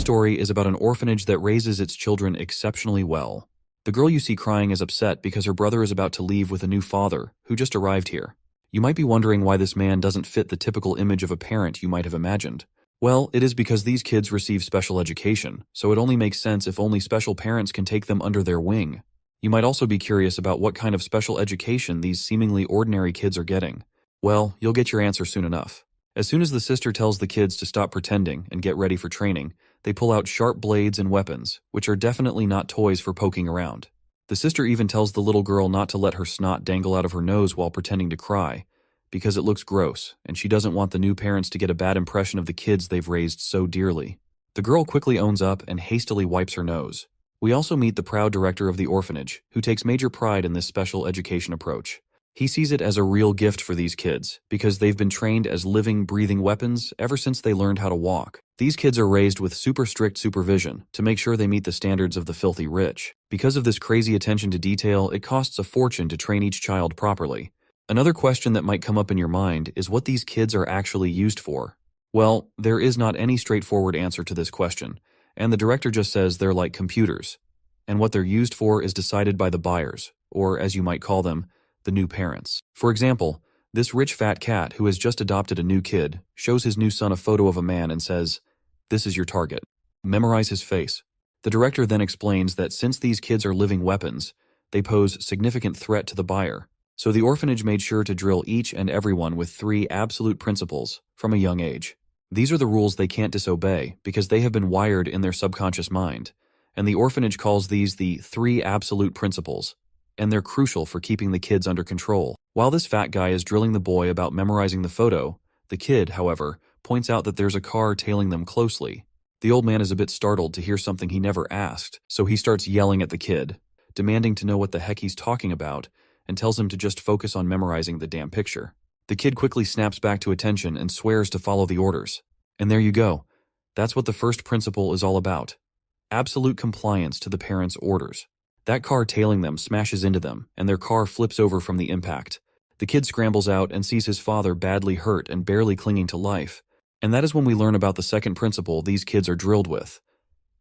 story is about an orphanage that raises its children exceptionally well. The girl you see crying is upset because her brother is about to leave with a new father who just arrived here. You might be wondering why this man doesn't fit the typical image of a parent you might have imagined. Well, it is because these kids receive special education, so it only makes sense if only special parents can take them under their wing. You might also be curious about what kind of special education these seemingly ordinary kids are getting. Well, you'll get your answer soon enough. As soon as the sister tells the kids to stop pretending and get ready for training, they pull out sharp blades and weapons, which are definitely not toys for poking around. The sister even tells the little girl not to let her snot dangle out of her nose while pretending to cry, because it looks gross, and she doesn't want the new parents to get a bad impression of the kids they've raised so dearly. The girl quickly owns up and hastily wipes her nose. We also meet the proud director of the orphanage, who takes major pride in this special education approach. He sees it as a real gift for these kids, because they've been trained as living, breathing weapons ever since they learned how to walk. These kids are raised with super strict supervision to make sure they meet the standards of the filthy rich. Because of this crazy attention to detail, it costs a fortune to train each child properly. Another question that might come up in your mind is what these kids are actually used for. Well, there is not any straightforward answer to this question, and the director just says they're like computers. And what they're used for is decided by the buyers, or as you might call them, the new parents. For example, this rich fat cat who has just adopted a new kid shows his new son a photo of a man and says, "This is your target. Memorize his face." The director then explains that since these kids are living weapons, they pose significant threat to the buyer. So the orphanage made sure to drill each and everyone with 3 absolute principles from a young age. These are the rules they can't disobey because they have been wired in their subconscious mind, and the orphanage calls these the 3 absolute principles, and they're crucial for keeping the kids under control. While this fat guy is drilling the boy about memorizing the photo, the kid, however, points out that there's a car tailing them closely. The old man is a bit startled to hear something he never asked, so he starts yelling at the kid, demanding to know what the heck he's talking about, and tells him to just focus on memorizing the damn picture. The kid quickly snaps back to attention and swears to follow the orders. And there you go. That's what the first principle is all about. Absolute compliance to the parents' orders. That car tailing them smashes into them, and their car flips over from the impact. The kid scrambles out and sees his father badly hurt and barely clinging to life. And that is when we learn about the second principle these kids are drilled with.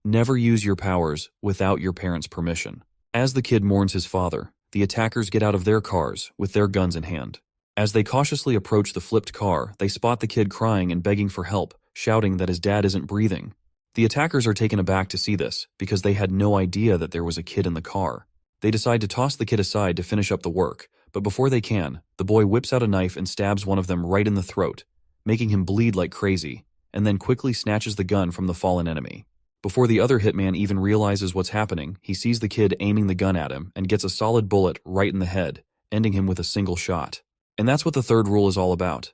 Never use your powers without your parents' permission. As the kid mourns his father, the attackers get out of their cars with their guns in hand. As they cautiously approach the flipped car, they spot the kid crying and begging for help, shouting that his dad isn't breathing. The attackers are taken aback to see this, because they had no idea that there was a kid in the car. They decide to toss the kid aside to finish up the work, but before they can, the boy whips out a knife and stabs one of them right in the throat, making him bleed like crazy, and then quickly snatches the gun from the fallen enemy. Before the other hitman even realizes what's happening, he sees the kid aiming the gun at him and gets a solid bullet right in the head, ending him with a single shot. And that's what the third rule is all about.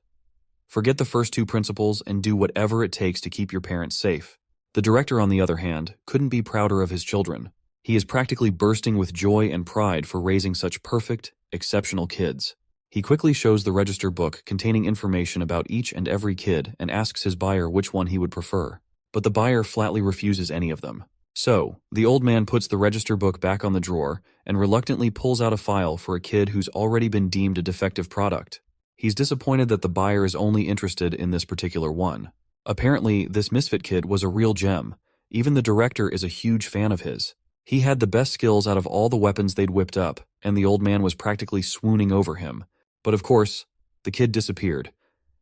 Forget the first 2 principles and do whatever it takes to keep your parents safe. The director, on the other hand, couldn't be prouder of his children. He is practically bursting with joy and pride for raising such perfect, exceptional kids. He quickly shows the register book containing information about each and every kid and asks his buyer which one he would prefer. But the buyer flatly refuses any of them. So, the old man puts the register book back on the drawer and reluctantly pulls out a file for a kid who's already been deemed a defective product. He's disappointed that the buyer is only interested in this particular one. Apparently, this misfit kid was a real gem. Even the director is a huge fan of his. He had the best skills out of all the weapons they'd whipped up, and the old man was practically swooning over him. But of course, the kid disappeared,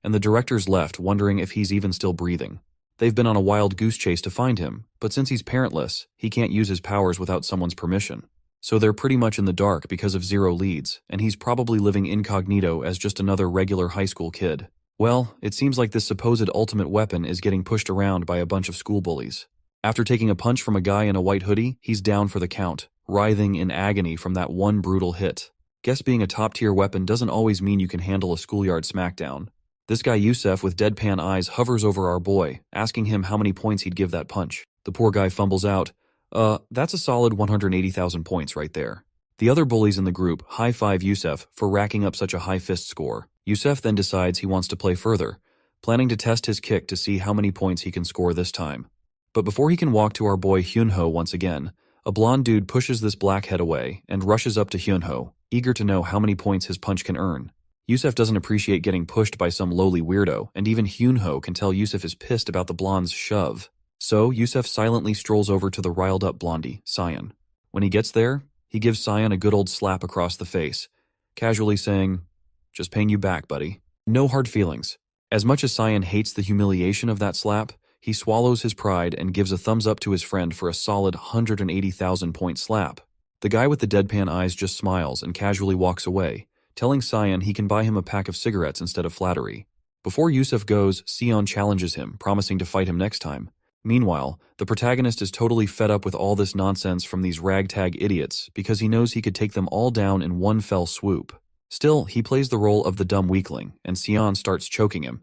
and the director's left wondering if he's even still breathing. They've been on a wild goose chase to find him, but since he's parentless, he can't use his powers without someone's permission. So they're pretty much in the dark because of 0 leads, and he's probably living incognito as just another regular high school kid. Well, it seems like this supposed ultimate weapon is getting pushed around by a bunch of school bullies. After taking a punch from a guy in a white hoodie, he's down for the count, writhing in agony from that one brutal hit. Guess being a top-tier weapon doesn't always mean you can handle a schoolyard smackdown. This guy Yusef with deadpan eyes hovers over our boy, asking him how many points he'd give that punch. The poor guy fumbles out, that's a solid 180,000 points right there. The other bullies in the group high-five Yusef for racking up such a high fist score. Yusef then decides he wants to play further, planning to test his kick to see how many points he can score this time. But before he can walk to our boy Hyunho once again, a blonde dude pushes this blackhead away and rushes up to Hyunho, eager to know how many points his punch can earn. Yusef doesn't appreciate getting pushed by some lowly weirdo, and even Hyunho can tell Yusef is pissed about the blonde's shove. So Yusef silently strolls over to the riled-up blondie, Cyan. When he gets there, he gives Cyan a good old slap across the face, casually saying, "Just paying you back, buddy." No hard feelings. As much as Cyan hates the humiliation of that slap, he swallows his pride and gives a thumbs up to his friend for a solid 180,000-point slap. The guy with the deadpan eyes just smiles and casually walks away, telling Cyan he can buy him a pack of cigarettes instead of flattery. Before Yusef goes, Sion challenges him, promising to fight him next time. Meanwhile, the protagonist is totally fed up with all this nonsense from these ragtag idiots because he knows he could take them all down in one fell swoop. Still, he plays the role of the dumb weakling, and Sion starts choking him,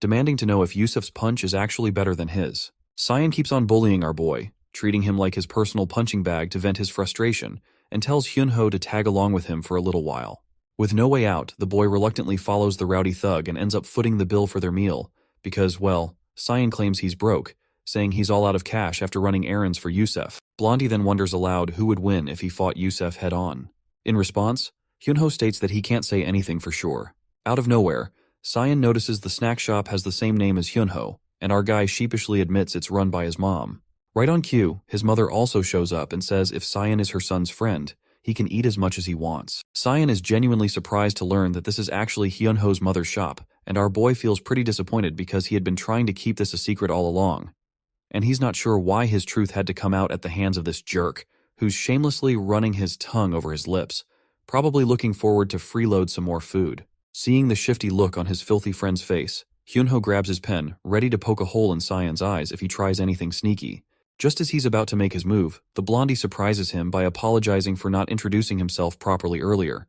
demanding to know if Yusef's punch is actually better than his. Cyan keeps on bullying our boy, treating him like his personal punching bag to vent his frustration, and tells Hyunho to tag along with him for a little while. With no way out, the boy reluctantly follows the rowdy thug and ends up footing the bill for their meal, because, well, Cyan claims he's broke, saying he's all out of cash after running errands for Yusef. Blondie then wonders aloud who would win if he fought Yusef head-on. In response, Hyunho states that he can't say anything for sure. Out of nowhere, Cyan notices the snack shop has the same name as Hyunho, and our guy sheepishly admits it's run by his mom. Right on cue, his mother also shows up and says if Cyan is her son's friend, he can eat as much as he wants. Cyan is genuinely surprised to learn that this is actually Hyunho's mother's shop, and our boy feels pretty disappointed because he had been trying to keep this a secret all along. And he's not sure why his truth had to come out at the hands of this jerk, who's shamelessly running his tongue over his lips, probably looking forward to freeload some more food. Seeing the shifty look on his filthy friend's face, Hyunho grabs his pen, ready to poke a hole in Cyan's eyes if he tries anything sneaky. Just as he's about to make his move, the blondie surprises him by apologizing for not introducing himself properly earlier.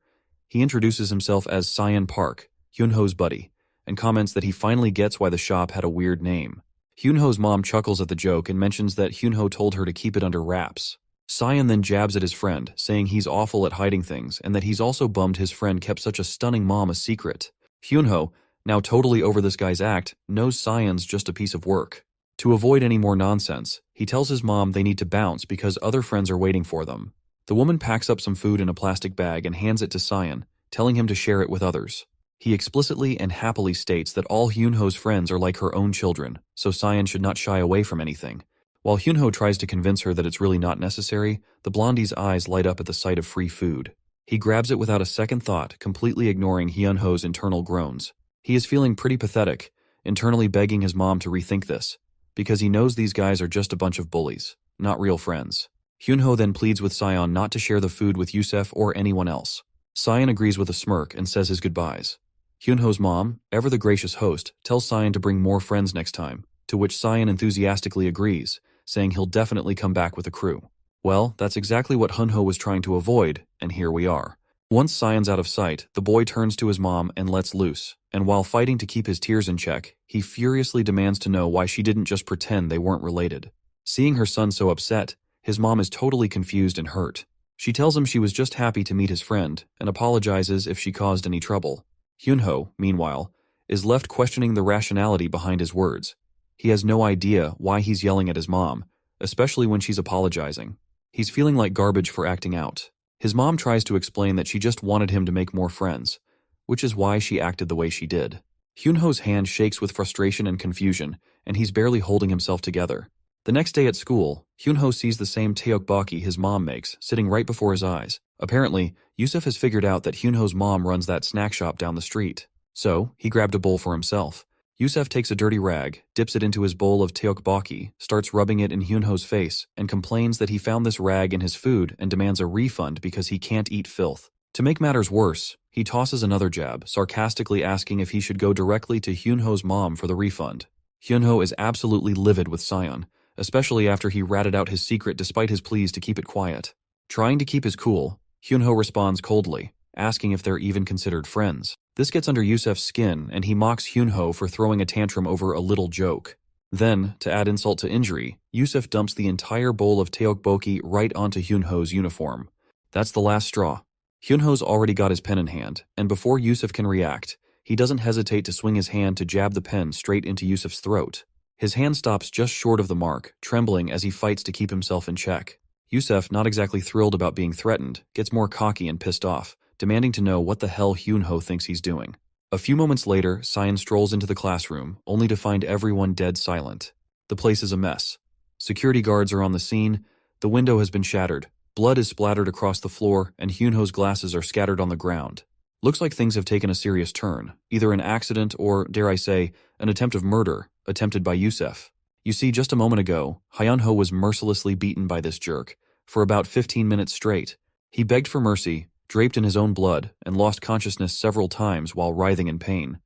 He introduces himself as Cyan Park, Hyunho's buddy, and comments that he finally gets why the shop had a weird name. Hyunho's mom chuckles at the joke and mentions that Hyunho told her to keep it under wraps. Cyan then jabs at his friend, saying he's awful at hiding things and that he's also bummed his friend kept such a stunning mom a secret. Hyunho, now totally over this guy's act, knows Cyan's just a piece of work. To avoid any more nonsense, he tells his mom they need to bounce because other friends are waiting for them. The woman packs up some food in a plastic bag and hands it to Cyan, telling him to share it with others. He explicitly and happily states that all Hyunho's friends are like her own children, so Cyan should not shy away from anything. While Hyunho tries to convince her that it's really not necessary, the blondie's eyes light up at the sight of free food. He grabs it without a second thought, completely ignoring Hyunho's internal groans. He is feeling pretty pathetic, internally begging his mom to rethink this, because he knows these guys are just a bunch of bullies, not real friends. Hyunho then pleads with Cyan not to share the food with Yusef or anyone else. Cyan agrees with a smirk and says his goodbyes. Hyunho's mom, ever the gracious host, tells Cyan to bring more friends next time, to which Cyan enthusiastically agrees, saying he'll definitely come back with a crew. Well, that's exactly what Hyunho was trying to avoid, and here we are. Once Cyan's out of sight, the boy turns to his mom and lets loose, and while fighting to keep his tears in check, he furiously demands to know why she didn't just pretend they weren't related. Seeing her son so upset, his mom is totally confused and hurt. She tells him she was just happy to meet his friend, and apologizes if she caused any trouble. Hyunho, meanwhile, is left questioning the rationality behind his words. He has no idea why he's yelling at his mom, especially when she's apologizing. He's feeling like garbage for acting out. His mom tries to explain that she just wanted him to make more friends, which is why she acted the way she did. Hyunho's hand shakes with frustration and confusion, and he's barely holding himself together. The next day at school, Hyunho sees the same tteokbokki his mom makes, sitting right before his eyes. Apparently, Yusef has figured out that Hyunho's mom runs that snack shop down the street. So, he grabbed a bowl for himself. Yusef takes a dirty rag, dips it into his bowl of tteokbokki, starts rubbing it in Hyunho's face, and complains that he found this rag in his food and demands a refund because he can't eat filth. To make matters worse, he tosses another jab, sarcastically asking if he should go directly to Hyunho's mom for the refund. Hyunho is absolutely livid with Cyan, especially after he ratted out his secret despite his pleas to keep it quiet. Trying to keep his cool, Hyunho responds coldly, asking if they're even considered friends. This gets under Yusef's skin, and he mocks Hyunho for throwing a tantrum over a little joke. Then, to add insult to injury, Yusef dumps the entire bowl of tteokbokki right onto Hyunho's uniform. That's the last straw. Hyunho's already got his pen in hand, and before Yusef can react, he doesn't hesitate to swing his hand to jab the pen straight into Yusef's throat. His hand stops just short of the mark, trembling as he fights to keep himself in check. Yusef, not exactly thrilled about being threatened, gets more cocky and pissed off, demanding to know what the hell Hyunho thinks he's doing. A few moments later, Cyan strolls into the classroom, only to find everyone dead silent. The place is a mess. Security guards are on the scene, the window has been shattered, blood is splattered across the floor, and Hyunho's glasses are scattered on the ground. Looks like things have taken a serious turn, either an accident or, dare I say, an attempt of murder, attempted by Yusef. You see, just a moment ago, Hyunho was mercilessly beaten by this jerk, for about 15 minutes straight. He begged for mercy, draped in his own blood, and lost consciousness several times while writhing in pain.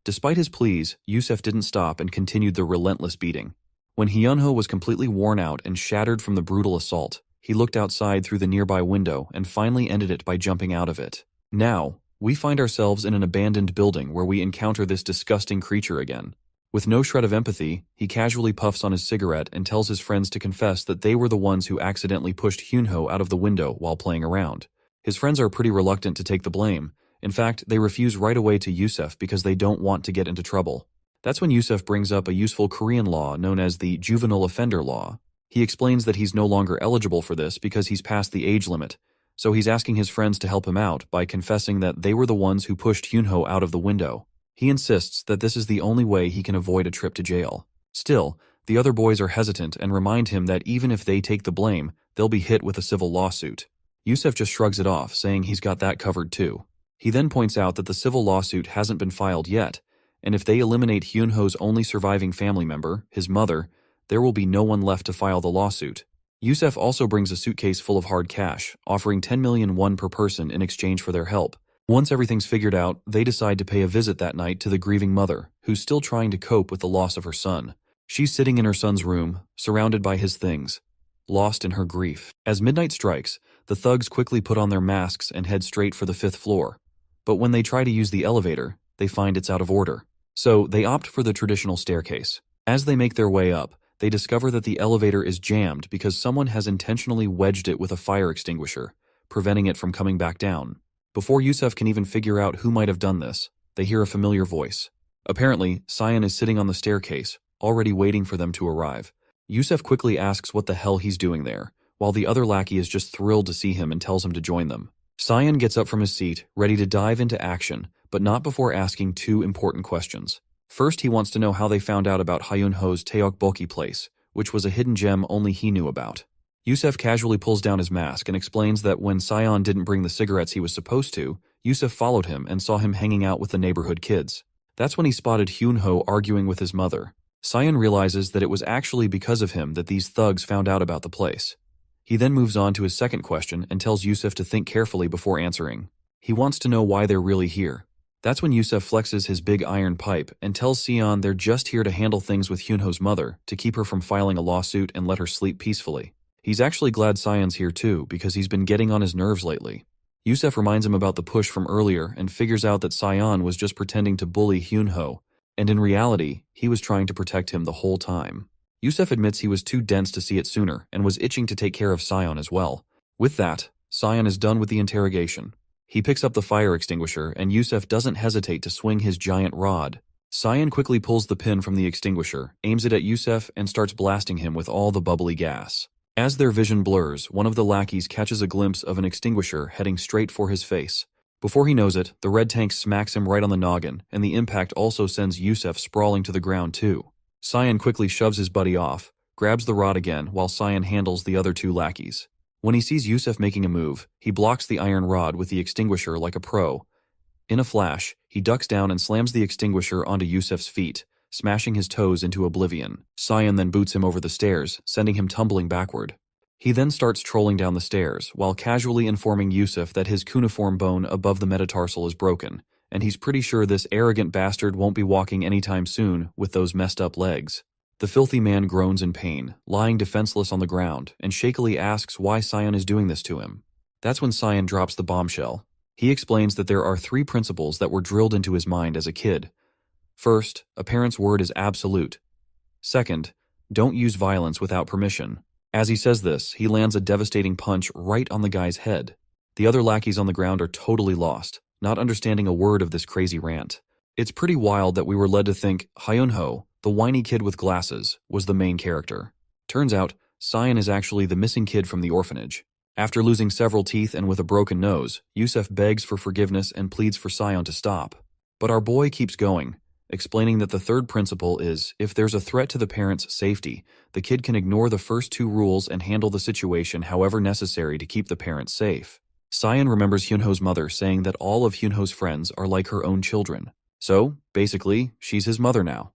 Despite his pleas, Yusef didn't stop and continued the relentless beating. When Hyunho was completely worn out and shattered from the brutal assault, he looked outside through the nearby window and finally ended it by jumping out of it. Now, we find ourselves in an abandoned building where we encounter this disgusting creature again. With no shred of empathy, he casually puffs on his cigarette and tells his friends to confess that they were the ones who accidentally pushed Hyunho out of the window while playing around. His friends are pretty reluctant to take the blame. In fact, they refuse right away to Yusef because they don't want to get into trouble. That's when Yusef brings up a useful Korean law known as the juvenile offender law. He explains that he's no longer eligible for this because he's past the age limit, so he's asking his friends to help him out by confessing that they were the ones who pushed Hyunho out of the window. He insists that this is the only way he can avoid a trip to jail. Still, the other boys are hesitant and remind him that even if they take the blame, they'll be hit with a civil lawsuit. Yusef just shrugs it off, saying he's got that covered too. He then points out that the civil lawsuit hasn't been filed yet, and if they eliminate Hyunho's only surviving family member, his mother, there will be no one left to file the lawsuit. Yusef also brings a suitcase full of hard cash, offering 10 million won per person in exchange for their help. Once everything's figured out, they decide to pay a visit that night to the grieving mother, who's still trying to cope with the loss of her son. She's sitting in her son's room, surrounded by his things, lost in her grief. As midnight strikes, the thugs quickly put on their masks and head straight for the 5th floor. But when they try to use the elevator, they find it's out of order. So they opt for the traditional staircase. As they make their way up, they discover that the elevator is jammed because someone has intentionally wedged it with a fire extinguisher, preventing it from coming back down. Before Yusef can even figure out who might have done this, they hear a familiar voice. Apparently, Sion is sitting on the staircase, already waiting for them to arrive. Yusef quickly asks what the hell he's doing there, while the other lackey is just thrilled to see him and tells him to join them. Sion gets up from his seat, ready to dive into action, but not before asking 2 important questions. First, he wants to know how they found out about Hyunho's Taeokboki place, which was a hidden gem only he knew about. Yusef casually pulls down his mask and explains that when Sion didn't bring the cigarettes he was supposed to, Yusef followed him and saw him hanging out with the neighborhood kids. That's when he spotted Hyunho arguing with his mother. Sion realizes that it was actually because of him that these thugs found out about the place. He then moves on to his second question and tells Yusef to think carefully before answering. He wants to know why they're really here. That's when Yusef flexes his big iron pipe and tells Sion they're just here to handle things with Hyunho's mother, to keep her from filing a lawsuit and let her sleep peacefully. He's actually glad Sion's here too, because he's been getting on his nerves lately. Yusef reminds him about the push from earlier and figures out that Sion was just pretending to bully Hyunho, and in reality, he was trying to protect him the whole time. Yusef admits he was too dense to see it sooner and was itching to take care of Sion as well. With that, Sion is done with the interrogation. He picks up the fire extinguisher and Yusef doesn't hesitate to swing his giant rod. Sion quickly pulls the pin from the extinguisher, aims it at Yusef, and starts blasting him with all the bubbly gas. As their vision blurs, one of the lackeys catches a glimpse of an extinguisher heading straight for his face. Before he knows it, the red tank smacks him right on the noggin, and the impact also sends Yusef sprawling to the ground too. Sion quickly shoves his buddy off, grabs the rod again while Sion handles the other 2 lackeys. When he sees Yusef making a move, he blocks the iron rod with the extinguisher like a pro. In a flash, he ducks down and slams the extinguisher onto Yusef's feet, smashing his toes into oblivion. Sion then boots him over the stairs, sending him tumbling backward. He then starts trolling down the stairs, while casually informing Yusef that his cuneiform bone above the metatarsal is broken, and he's pretty sure this arrogant bastard won't be walking anytime soon with those messed up legs. The filthy man groans in pain, lying defenseless on the ground, and shakily asks why Sion is doing this to him. That's when Sion drops the bombshell. He explains that there are 3 principles that were drilled into his mind as a kid. First, a parent's word is absolute. Second, don't use violence without permission. As he says this, he lands a devastating punch right on the guy's head. The other lackeys on the ground are totally lost, not understanding a word of this crazy rant. It's pretty wild that we were led to think Hyunho, the whiny kid with glasses, was the main character. Turns out, Sion is actually the missing kid from the orphanage. After losing several teeth and with a broken nose, Yusef begs for forgiveness and pleads for Sion to stop. But our boy keeps going. explaining that the third principle is, if there's a threat to the parent's safety, the kid can ignore the first two rules and handle the situation however necessary to keep the parent safe. Sayan remembers Hyunho's mother saying that all of Hyunho's friends are like her own children. So, basically, she's his mother now.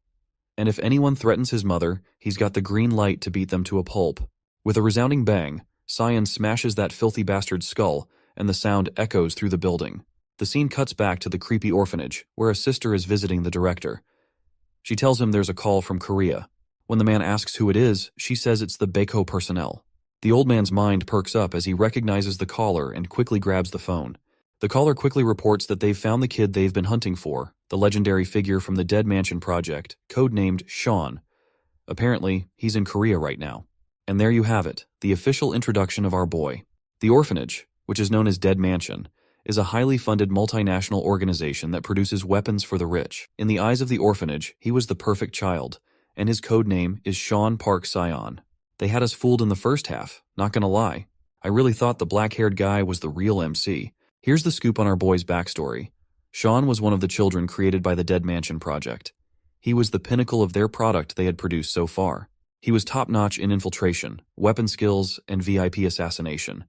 And if anyone threatens his mother, he's got the green light to beat them to a pulp. With a resounding bang, Sayan smashes that filthy bastard's skull, and the sound echoes through the building. The scene cuts back to the creepy orphanage, where a sister is visiting the director. She tells him there's a call from Korea. When the man asks who it is, she says it's the Baeko personnel. The old man's mind perks up as he recognizes the caller and quickly grabs the phone. The caller quickly reports that they've found the kid they've been hunting for, the legendary figure from the Dead Mansion project, codenamed Sean. Apparently, he's in Korea right now. And there you have it, the official introduction of our boy. The orphanage, which is known as Dead Mansion, is a highly funded multinational organization that produces weapons for the rich. In the eyes of the orphanage, he was the perfect child, and his code name is Sean Park Sion. They had us fooled in the first half, not gonna lie. I really thought the black-haired guy was the real MC. Here's the scoop on our boy's backstory. Sean was one of the children created by the Dead Mansion project. He was the pinnacle of their product they had produced so far. He was top-notch in infiltration, weapon skills, and VIP assassination.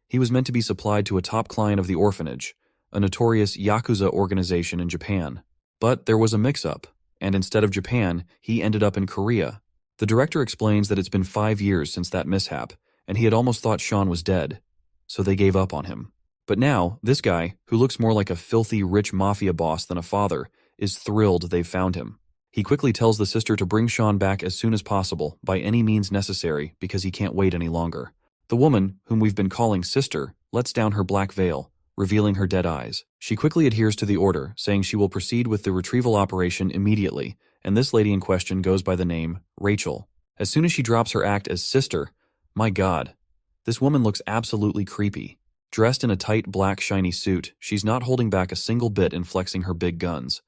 He was meant to be supplied to a top client of the orphanage, a notorious Yakuza organization in Japan. But there was a mix-up, and instead of Japan, he ended up in Korea. The director explains that it's been 5 years since that mishap, and he had almost thought Sean was dead, so they gave up on him. But now, this guy, who looks more like a filthy rich mafia boss than a father, is thrilled they've found him. He quickly tells the sister to bring Sean back as soon as possible, by any means necessary, because he can't wait any longer. The woman, whom we've been calling Sister, lets down her black veil, revealing her dead eyes. She quickly adheres to the order, saying she will proceed with the retrieval operation immediately, and this lady in question goes by the name Rachel. As soon as she drops her act as Sister, my god, this woman looks absolutely creepy. Dressed in a tight black shiny suit, she's not holding back a single bit in flexing her big guns.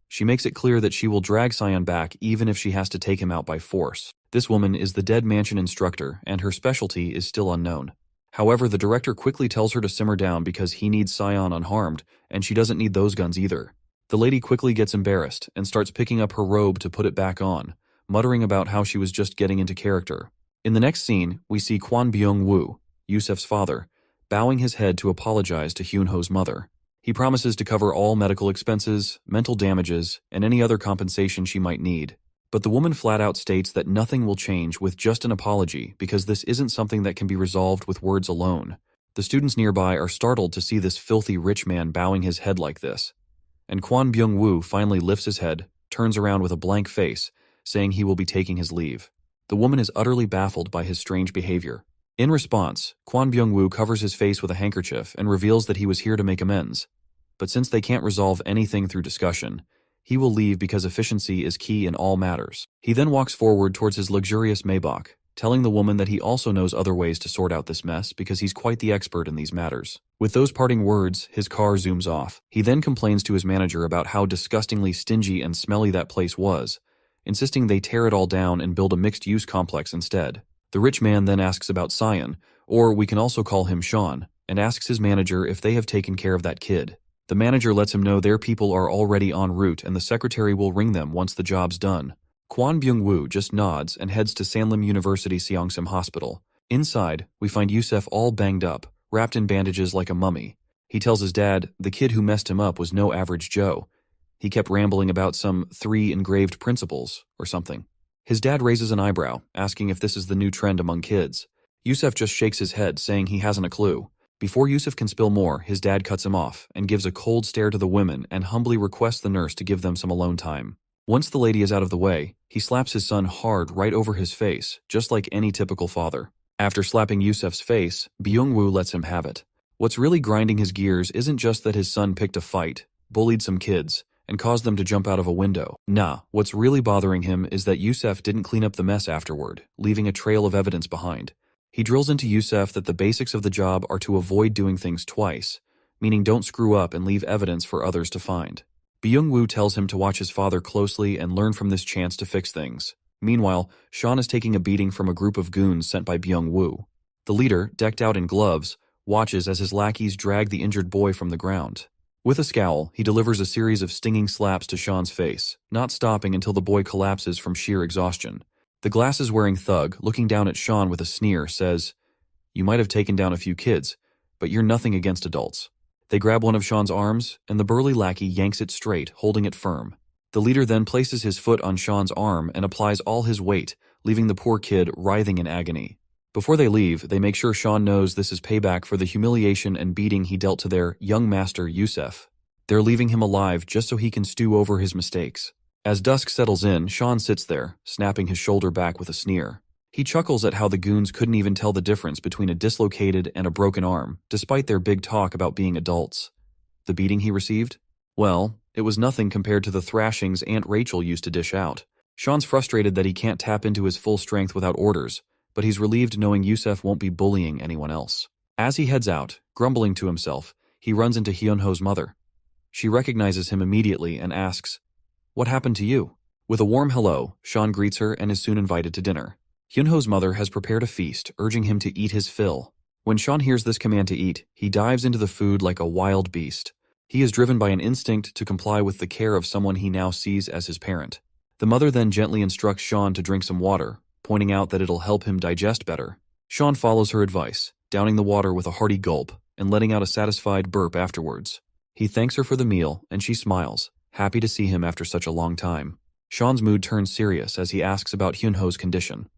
She makes it clear that she will drag Sion back even if she has to take him out by force. This woman is the Dead Mansion instructor, and her specialty is still unknown. However, the director quickly tells her to simmer down because he needs Sion unharmed, and she doesn't need those guns either. The lady quickly gets embarrassed and starts picking up her robe to put it back on, muttering about how she was just getting into character. In the next scene, we see Kwon Byung-woo, Yusef's father, bowing his head to apologize to Hyunho's mother. He promises to cover all medical expenses, mental damages, and any other compensation she might need. But the woman flat out states that nothing will change with just an apology because this isn't something that can be resolved with words alone. The students nearby are startled to see this filthy rich man bowing his head like this. And Kwon Byung-woo finally lifts his head, turns around with a blank face, saying he will be taking his leave. The woman is utterly baffled by his strange behavior. In response, Kwon Byung-woo covers his face with a handkerchief and reveals that he was here to make amends. But since they can't resolve anything through discussion, he will leave because efficiency is key in all matters. He then walks forward towards his luxurious Maybach, telling the woman that he also knows other ways to sort out this mess because he's quite the expert in these matters. With those parting words, his car zooms off. He then complains to his manager about how disgustingly stingy and smelly that place was, insisting they tear it all down and build a mixed-use complex instead. The rich man then asks about Sion, or we can also call him Sean, and asks his manager if they have taken care of that kid. The manager lets him know their people are already en route and the secretary will ring them once the job's done. Kwon Byung-woo just nods and heads to Sanlim University Seongsim Hospital. Inside, we find Yusef all banged up, wrapped in bandages like a mummy. He tells his dad the kid who messed him up was no average Joe. He kept rambling about some 3 engraved principles or something. His dad raises an eyebrow, asking if this is the new trend among kids. Yusef just shakes his head, saying he hasn't a clue. Before Yusef can spill more, his dad cuts him off and gives a cold stare to the women and humbly requests the nurse to give them some alone time. Once the lady is out of the way, he slaps his son hard right over his face, just like any typical father. After slapping Yusef's face, Byung-woo lets him have it. What's really grinding his gears isn't just that his son picked a fight, bullied some kids, and caused them to jump out of a window. Nah, what's really bothering him is that Yusef didn't clean up the mess afterward, leaving a trail of evidence behind. He drills into Yusef that the basics of the job are to avoid doing things twice, meaning don't screw up and leave evidence for others to find. Byung-woo tells him to watch his father closely and learn from this chance to fix things. Meanwhile, Sean is taking a beating from a group of goons sent by Byung-woo. The leader, decked out in gloves, watches as his lackeys drag the injured boy from the ground. With a scowl, he delivers a series of stinging slaps to Sean's face, not stopping until the boy collapses from sheer exhaustion. The glasses-wearing thug, looking down at Sean with a sneer, says, "You might have taken down a few kids, but you're nothing against adults." They grab one of Sean's arms, and the burly lackey yanks it straight, holding it firm. The leader then places his foot on Sean's arm and applies all his weight, leaving the poor kid writhing in agony. Before they leave, they make sure Sean knows this is payback for the humiliation and beating he dealt to their young master, Yusef. They're leaving him alive just so he can stew over his mistakes. As dusk settles in, Sean sits there, snapping his shoulder back with a sneer. He chuckles at how the goons couldn't even tell the difference between a dislocated and a broken arm, despite their big talk about being adults. The beating he received? Well, it was nothing compared to the thrashings Aunt Rachel used to dish out. Sean's frustrated that he can't tap into his full strength without orders, but he's relieved knowing Yusef won't be bullying anyone else. As he heads out, grumbling to himself, he runs into Hyunho's mother. She recognizes him immediately and asks, "What happened to you?" With a warm hello, Sean greets her and is soon invited to dinner. Hyunho's mother has prepared a feast, urging him to eat his fill. When Sean hears this command to eat, he dives into the food like a wild beast. He is driven by an instinct to comply with the care of someone he now sees as his parent. The mother then gently instructs Sean to drink some water, pointing out that it'll help him digest better. Sean follows her advice, downing the water with a hearty gulp and letting out a satisfied burp afterwards. He thanks her for the meal, and she smiles, happy to see him after such a long time. Sean's mood turns serious as he asks about Hyunho's condition.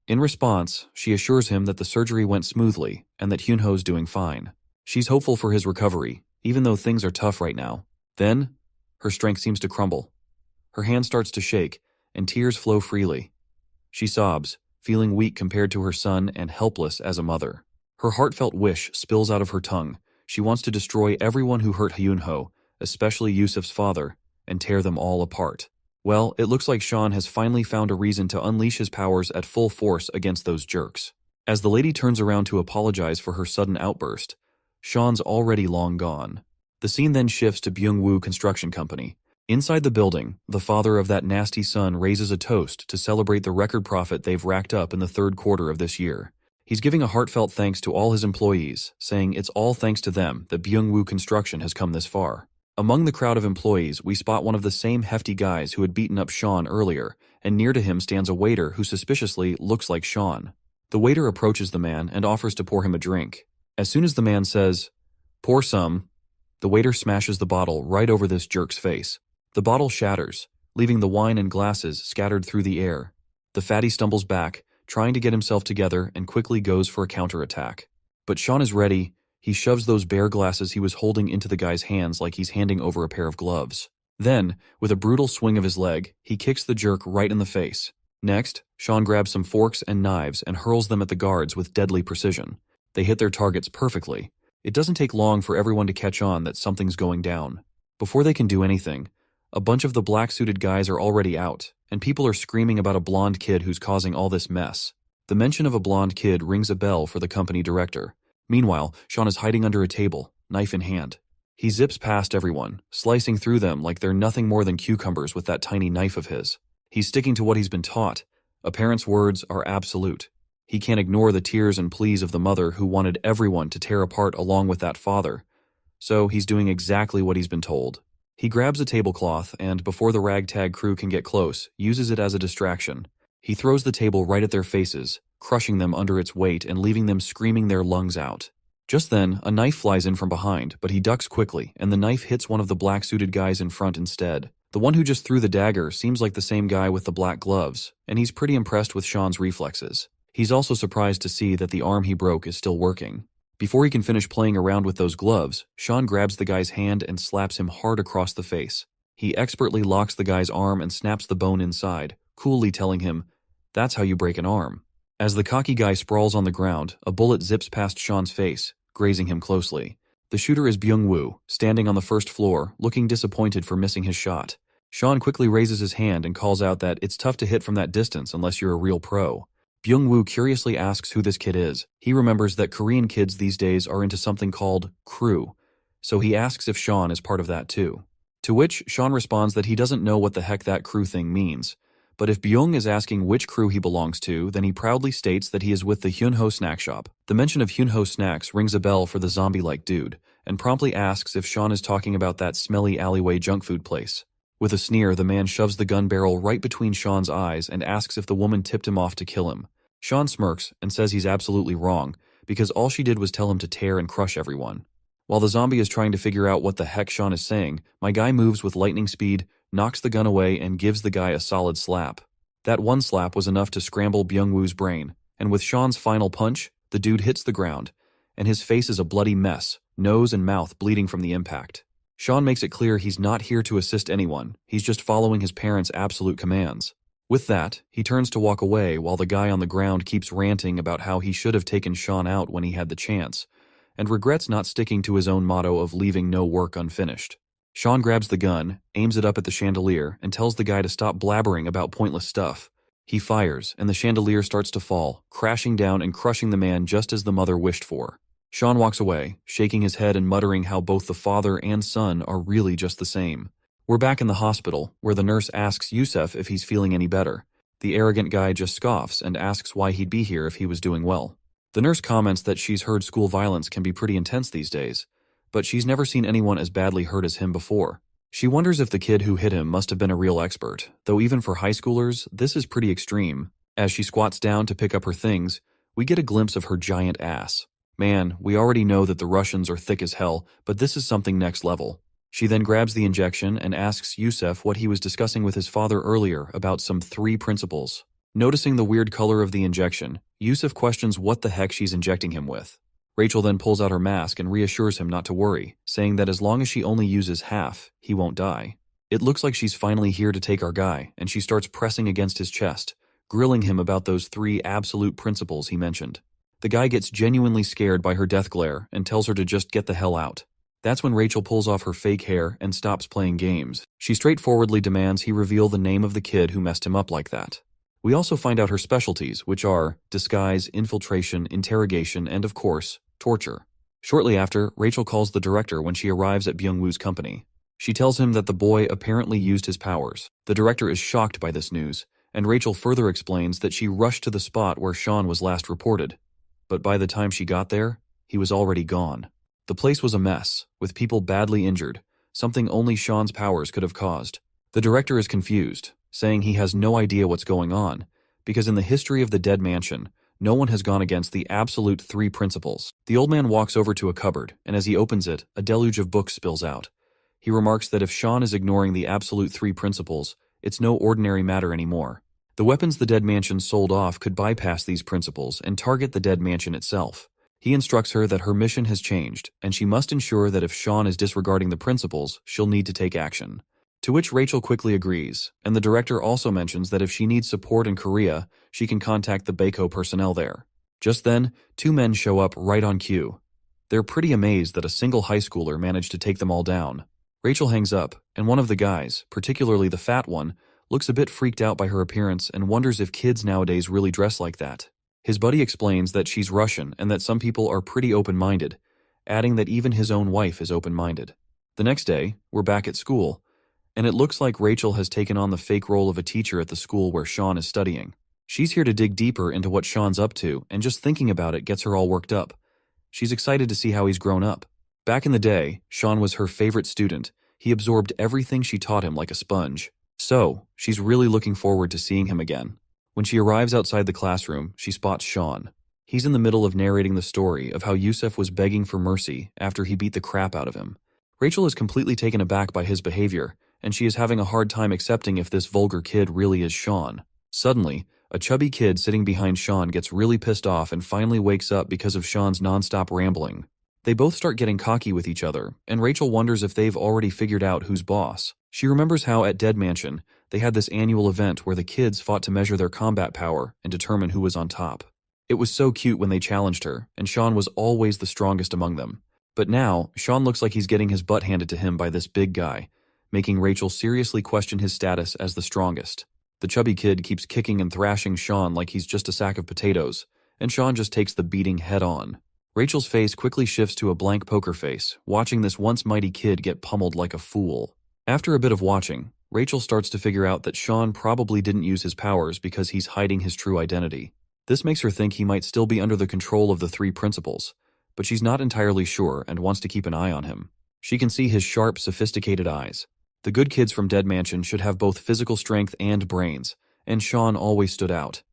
In response, she assures him that the surgery went smoothly and that Hyunho's doing fine. She's hopeful for his recovery, even though things are tough right now. Then, her strength seems to crumble. Her hand starts to shake, and tears flow freely. She sobs, feeling weak compared to her son and helpless as a mother. Her heartfelt wish spills out of her tongue. She wants to destroy everyone who hurt Hyunho, especially Yusef's father, and tear them all apart. Well, it looks like Sean has finally found a reason to unleash his powers at full force against those jerks. As the lady turns around to apologize for her sudden outburst, Sean's already long gone. The scene then shifts to Byung-woo Construction Company. Inside the building, the father of that nasty son raises a toast to celebrate the record profit they've racked up in the third quarter of this year. He's giving a heartfelt thanks to all his employees, saying it's all thanks to them that Byung-woo Construction has come this far. Among the crowd of employees, we spot one of the same hefty guys who had beaten up Sean earlier, and near to him stands a waiter who suspiciously looks like Sean. The waiter approaches the man and offers to pour him a drink. As soon as the man says, "Pour some," the waiter smashes the bottle right over this jerk's face. The bottle shatters, leaving the wine and glasses scattered through the air. The fatty stumbles back, trying to get himself together, and quickly goes for a counterattack. But Sean is ready. He shoves those bare glasses he was holding into the guy's hands like he's handing over a pair of gloves. Then, with a brutal swing of his leg, he kicks the jerk right in the face. Next, Sean grabs some forks and knives and hurls them at the guards with deadly precision. They hit their targets perfectly. It doesn't take long for everyone to catch on that something's going down. Before they can do anything, a bunch of the black-suited guys are already out, and people are screaming about a blonde kid who's causing all this mess. The mention of a blonde kid rings a bell for the company director. Meanwhile, Sean is hiding under a table, knife in hand. He zips past everyone, slicing through them like they're nothing more than cucumbers with that tiny knife of his. He's sticking to what he's been taught. A parent's words are absolute. He can't ignore the tears and pleas of the mother who wanted everyone to tear apart along with that father. So he's doing exactly what he's been told. He grabs a tablecloth and, before the ragtag crew can get close, uses it as a distraction. He throws the table right at their faces, crushing them under its weight and leaving them screaming their lungs out. Just then, a knife flies in from behind, but he ducks quickly, and the knife hits one of the black-suited guys in front instead. The one who just threw the dagger seems like the same guy with the black gloves, and he's pretty impressed with Sean's reflexes. He's also surprised to see that the arm he broke is still working. Before he can finish playing around with those gloves, Sean grabs the guy's hand and slaps him hard across the face. He expertly locks the guy's arm and snaps the bone inside, coolly telling him, "That's how you break an arm." As the cocky guy sprawls on the ground, a bullet zips past Sean's face, grazing him closely. The shooter is Byung-woo, standing on the first floor, looking disappointed for missing his shot. Sean quickly raises his hand and calls out that it's tough to hit from that distance unless you're a real pro. Byung-woo curiously asks who this kid is. He remembers that Korean kids these days are into something called crew, so he asks if Sean is part of that too. To which Sean responds that he doesn't know what the heck that crew thing means. But if Byung is asking which crew he belongs to, then he proudly states that he is with the Hyunho snack shop. The mention of Hyunho snacks rings a bell for the zombie-like dude, and promptly asks if Sean is talking about that smelly alleyway junk food place. With a sneer, the man shoves the gun barrel right between Sean's eyes and asks if the woman tipped him off to kill him. Sean smirks and says he's absolutely wrong, because all she did was tell him to tear and crush everyone. While the zombie is trying to figure out what the heck Sean is saying, my guy moves with lightning speed, knocks the gun away, and gives the guy a solid slap. That one slap was enough to scramble Byung-woo's brain, and with Sean's final punch, the dude hits the ground, and his face is a bloody mess, nose and mouth bleeding from the impact. Sean makes it clear he's not here to assist anyone, he's just following his parents' absolute commands. With that, he turns to walk away while the guy on the ground keeps ranting about how he should have taken Sean out when he had the chance, and regrets not sticking to his own motto of leaving no work unfinished. Sean grabs the gun, aims it up at the chandelier, and tells the guy to stop blabbering about pointless stuff. He fires, and the chandelier starts to fall, crashing down and crushing the man just as the mother wished for. Sean walks away, shaking his head and muttering how both the father and son are really just the same. We're back in the hospital, where the nurse asks Yusuf if he's feeling any better. The arrogant guy just scoffs and asks why he'd be here if he was doing well. The nurse comments that she's heard school violence can be pretty intense these days, but she's never seen anyone as badly hurt as him before. She wonders if the kid who hit him must have been a real expert, though even for high schoolers, this is pretty extreme. As she squats down to pick up her things, we get a glimpse of her giant ass. Man, we already know that the Russians are thick as hell, but this is something next level. She then grabs the injection and asks Yusuf what he was discussing with his father earlier about some 3 principles. Noticing the weird color of the injection, Yusuf questions what the heck she's injecting him with. Rachel then pulls out her mask and reassures him not to worry, saying that as long as she only uses half, he won't die. It looks like she's finally here to take our guy, and she starts pressing against his chest, grilling him about those 3 absolute principles he mentioned. The guy gets genuinely scared by her death glare and tells her to just get the hell out. That's when Rachel pulls off her fake hair and stops playing games. She straightforwardly demands he reveal the name of the kid who messed him up like that. We also find out her specialties, which are disguise, infiltration, interrogation, and of course, torture. Shortly after, Rachel calls the director when she arrives at Byung-woo's company. She tells him that the boy apparently used his powers. The director is shocked by this news, and Rachel further explains that she rushed to the spot where Sean was last reported. But by the time she got there, he was already gone. The place was a mess, with people badly injured, something only Sean's powers could have caused. The director is confused, saying he has no idea what's going on, because in the history of the Dead Mansion, no one has gone against the absolute 3 principles. The old man walks over to a cupboard, and as he opens it, a deluge of books spills out. He remarks that if Sean is ignoring the absolute 3 principles, it's no ordinary matter anymore. The weapons the Dead Mansion sold off could bypass these principles and target the Dead Mansion itself. He instructs her that her mission has changed, and she must ensure that if Sean is disregarding the principles, she'll need to take action. To which Rachel quickly agrees, and the director also mentions that if she needs support in Korea, she can contact the Baeko personnel there. Just then, 2 men show up right on cue. They're pretty amazed that a single high schooler managed to take them all down. Rachel hangs up, and one of the guys, particularly the fat one, looks a bit freaked out by her appearance and wonders if kids nowadays really dress like that. His buddy explains that she's Russian and that some people are pretty open-minded, adding that even his own wife is open-minded. The next day, we're back at school, and it looks like Rachel has taken on the fake role of a teacher at the school where Sean is studying. She's here to dig deeper into what Sean's up to, and just thinking about it gets her all worked up. She's excited to see how he's grown up. Back in the day, Sean was her favorite student. He absorbed everything she taught him like a sponge. So, she's really looking forward to seeing him again. When she arrives outside the classroom, she spots Sean. He's in the middle of narrating the story of how Yusuf was begging for mercy after he beat the crap out of him. Rachel is completely taken aback by his behavior, and she is having a hard time accepting if this vulgar kid really is Sean. Suddenly, a chubby kid sitting behind Sean gets really pissed off and finally wakes up because of Sean's nonstop rambling. They both start getting cocky with each other, and Rachel wonders if they've already figured out who's boss. She remembers how at Dead Mansion, they had this annual event where the kids fought to measure their combat power and determine who was on top. It was so cute when they challenged her, and Sean was always the strongest among them. But now, Sean looks like he's getting his butt handed to him by this big guy, making Rachel seriously question his status as the strongest. The chubby kid keeps kicking and thrashing Sean like he's just a sack of potatoes, and Sean just takes the beating head on. Rachel's face quickly shifts to a blank poker face, watching this once mighty kid get pummeled like a fool. After a bit of watching, Rachel starts to figure out that Sean probably didn't use his powers because he's hiding his true identity. This makes her think he might still be under the control of the 3 principles, but she's not entirely sure and wants to keep an eye on him. She can see his sharp, sophisticated eyes. The good kids from Dead Mansion should have both physical strength and brains, and Sean always stood out.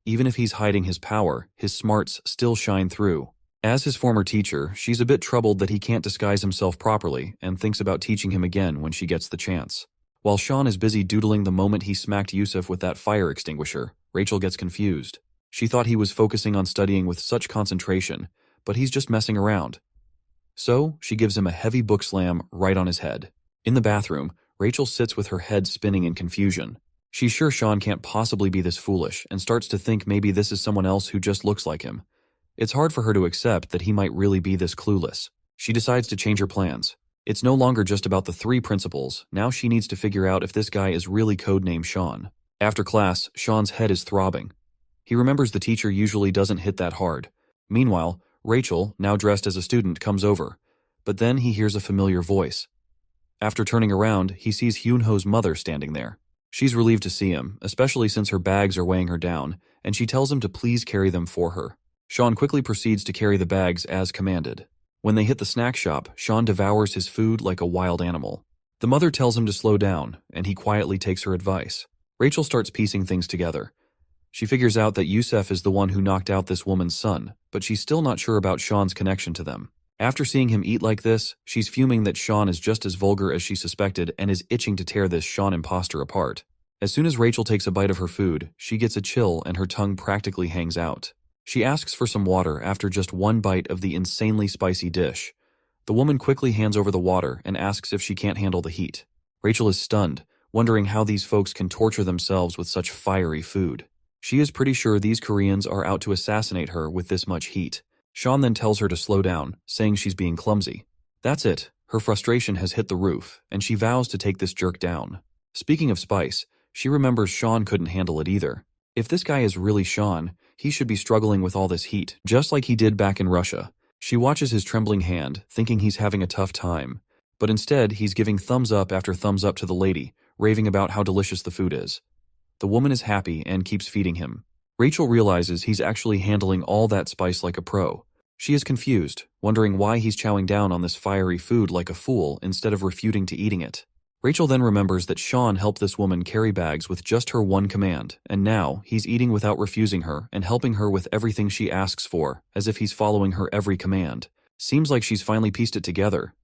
Even if he's hiding his power, his smarts still shine through. As his former teacher, she's a bit troubled that he can't disguise himself properly and thinks about teaching him again when she gets the chance. While Sean is busy doodling the moment he smacked Yusuf with that fire extinguisher, Rachel gets confused. She thought he was focusing on studying with such concentration, but he's just messing around. So, she gives him a heavy book slam right on his head. In the bathroom, Rachel sits with her head spinning in confusion. She's sure Sean can't possibly be this foolish and starts to think maybe this is someone else who just looks like him. It's hard for her to accept that he might really be this clueless. She decides to change her plans. It's no longer just about the 3 principals, now she needs to figure out if this guy is really codenamed Sean. After class, Sean's head is throbbing. He remembers the teacher usually doesn't hit that hard. Meanwhile, Rachel, now dressed as a student, comes over. But then he hears a familiar voice. After turning around, he sees Hyunho's mother standing there. She's relieved to see him, especially since her bags are weighing her down, and she tells him to please carry them for her. Sean quickly proceeds to carry the bags as commanded. When they hit the snack shop, Sean devours his food like a wild animal. The mother tells him to slow down, and he quietly takes her advice. Rachel starts piecing things together. She figures out that Yusuf is the one who knocked out this woman's son, but she's still not sure about Sean's connection to them. After seeing him eat like this, she's fuming that Sean is just as vulgar as she suspected and is itching to tear this Sean imposter apart. As soon as Rachel takes a bite of her food, she gets a chill and her tongue practically hangs out. She asks for some water after just one bite of the insanely spicy dish. The woman quickly hands over the water and asks if she can't handle the heat. Rachel is stunned, wondering how these folks can torture themselves with such fiery food. She is pretty sure these Koreans are out to assassinate her with this much heat. Sean then tells her to slow down, saying she's being clumsy. That's it. Her frustration has hit the roof, and she vows to take this jerk down. Speaking of spice, she remembers Sean couldn't handle it either. If this guy is really Sean, he should be struggling with all this heat, just like he did back in Russia. She watches his trembling hand, thinking he's having a tough time. But instead, he's giving thumbs up after thumbs up to the lady, raving about how delicious the food is. The woman is happy and keeps feeding him. Rachel realizes he's actually handling all that spice like a pro. She is confused, wondering why he's chowing down on this fiery food like a fool instead of refuting to eating it. Rachel then remembers that Sean helped this woman carry bags with just her one command, and now he's eating without refusing her and helping her with everything she asks for, as if he's following her every command. Seems like she's finally pieced it together.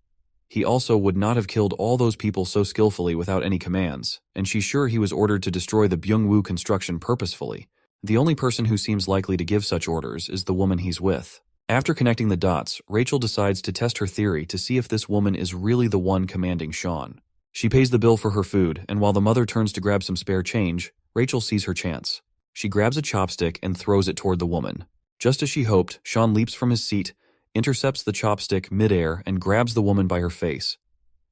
He also would not have killed all those people so skillfully without any commands, and she's sure he was ordered to destroy the Byungwoo construction purposefully. The only person who seems likely to give such orders is the woman he's with. After connecting the dots, Rachel decides to test her theory to see if this woman is really the one commanding Sean. She pays the bill for her food, and while the mother turns to grab some spare change, Rachel sees her chance. She grabs a chopstick and throws it toward the woman. Just as she hoped, Sean leaps from his seat, intercepts the chopstick midair, and grabs the woman by her face.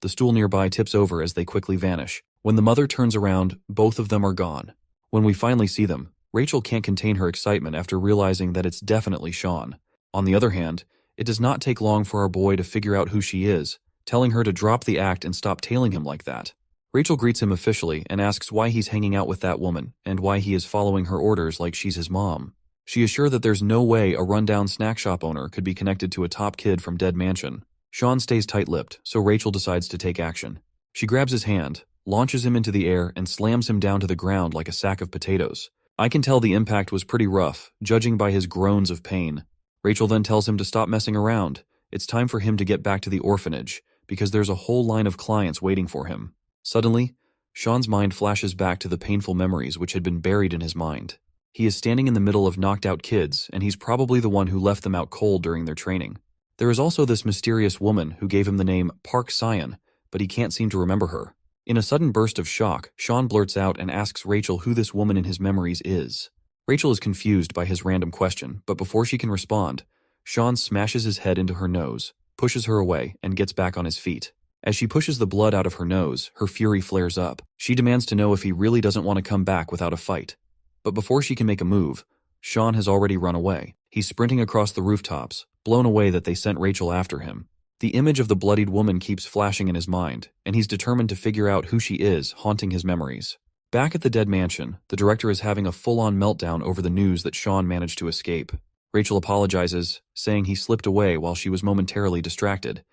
The stool nearby tips over as they quickly vanish. When the mother turns around, both of them are gone. When we finally see them, Rachel can't contain her excitement after realizing that it's definitely Sean. On the other hand, it does not take long for our boy to figure out who she is, telling her to drop the act and stop tailing him like that. Rachel greets him officially and asks why he's hanging out with that woman and why he is following her orders like she's his mom. She is sure that there's no way a rundown snack shop owner could be connected to a top kid from Dead Mansion. Sean stays tight-lipped, so Rachel decides to take action. She grabs his hand, launches him into the air, and slams him down to the ground like a sack of potatoes. I can tell the impact was pretty rough, judging by his groans of pain. Rachel then tells him to stop messing around. It's time for him to get back to the orphanage, because there's a whole line of clients waiting for him. Suddenly, Sean's mind flashes back to the painful memories which had been buried in his mind. He is standing in the middle of knocked out kids, and he's probably the one who left them out cold during their training. There is also this mysterious woman who gave him the name Park Sion, but he can't seem to remember her. In a sudden burst of shock, Sean blurts out and asks Rachel who this woman in his memories is. Rachel is confused by his random question, but before she can respond, Sean smashes his head into her nose, pushes her away, and gets back on his feet. As she pushes the blood out of her nose, her fury flares up. She demands to know if he really doesn't want to come back without a fight. But before she can make a move, Sean has already run away. He's sprinting across the rooftops, blown away that they sent Rachel after him. The image of the bloodied woman keeps flashing in his mind, and he's determined to figure out who she is, haunting his memories. Back at the Dead Mansion, the director is having a full-on meltdown over the news that Sean managed to escape. Rachel apologizes, saying he slipped away while she was momentarily distracted.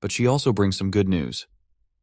But she also brings some good news.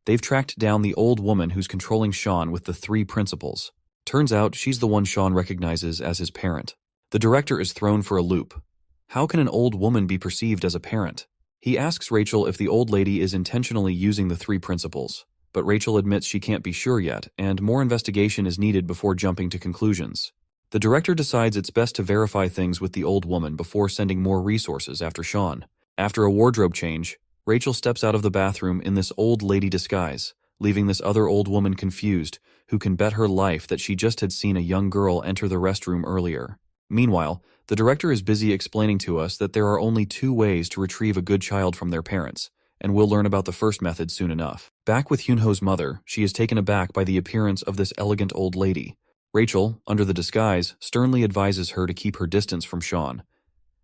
They've tracked down the old woman who's controlling Sean with the 3 principles. Turns out she's the one Sean recognizes as his parent. The director is thrown for a loop. How can an old woman be perceived as a parent? He asks Rachel if the old lady is intentionally using the 3 principles, but Rachel admits she can't be sure yet, and more investigation is needed before jumping to conclusions. The director decides it's best to verify things with the old woman before sending more resources after Sean. After a wardrobe change, Rachel steps out of the bathroom in this old lady disguise, leaving this other old woman confused, who can bet her life that she just had seen a young girl enter the restroom earlier. Meanwhile, the director is busy explaining to us that there are only 2 ways to retrieve a good child from their parents, and we'll learn about the first method soon enough. Back with Hyunho's mother, she is taken aback by the appearance of this elegant old lady. Rachel, under the disguise, sternly advises her to keep her distance from Sean.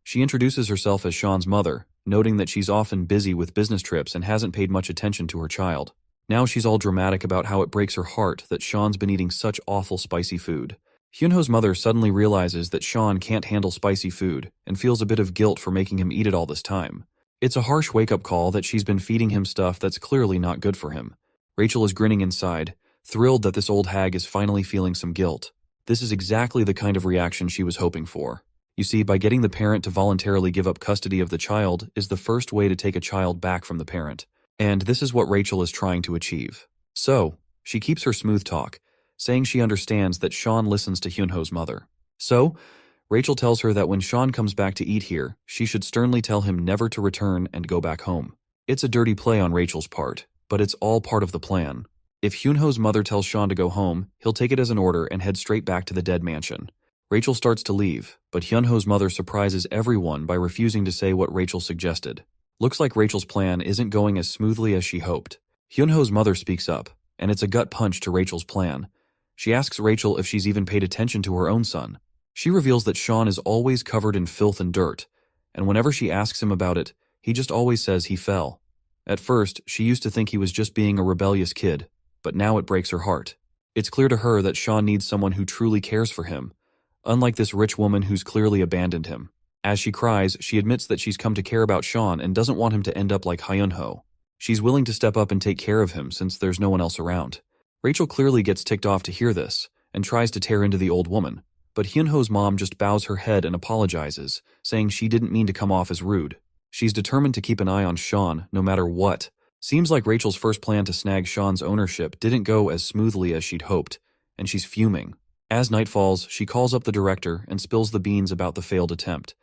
She introduces herself as Sean's mother, noting that she's often busy with business trips and hasn't paid much attention to her child. Now she's all dramatic about how it breaks her heart that Sean's been eating such awful spicy food. Hyunho's mother suddenly realizes that Sean can't handle spicy food and feels a bit of guilt for making him eat it all this time. It's a harsh wake-up call that she's been feeding him stuff that's clearly not good for him. Rachel is grinning inside, thrilled that this old hag is finally feeling some guilt. This is exactly the kind of reaction she was hoping for. You see, by getting the parent to voluntarily give up custody of the child is the first way to take a child back from the parent. And this is what Rachel is trying to achieve. So, she keeps her smooth talk, saying she understands that Sean listens to Hyunho's mother. So, Rachel tells her that when Sean comes back to eat here, she should sternly tell him never to return and go back home. It's a dirty play on Rachel's part, but it's all part of the plan. If Hyunho's mother tells Sean to go home, he'll take it as an order and head straight back to the dead mansion. Rachel starts to leave, but Hyunho's mother surprises everyone by refusing to say what Rachel suggested. Looks like Rachel's plan isn't going as smoothly as she hoped. Hyunho's mother speaks up, and it's a gut punch to Rachel's plan. She asks Rachel if she's even paid attention to her own son. She reveals that Sean is always covered in filth and dirt, and whenever she asks him about it, he just always says he fell. At first, she used to think he was just being a rebellious kid, but now it breaks her heart. It's clear to her that Sean needs someone who truly cares for him, unlike this rich woman who's clearly abandoned him. As she cries, she admits that she's come to care about Sean and doesn't want him to end up like Hyunho. She's willing to step up and take care of him since there's no one else around. Rachel clearly gets ticked off to hear this, and tries to tear into the old woman, but Hyunho's mom just bows her head and apologizes, saying she didn't mean to come off as rude. She's determined to keep an eye on Sean, no matter what. Seems like Rachel's first plan to snag Sean's ownership didn't go as smoothly as she'd hoped, and she's fuming. As night falls, she calls up the director and spills the beans about the failed attempt.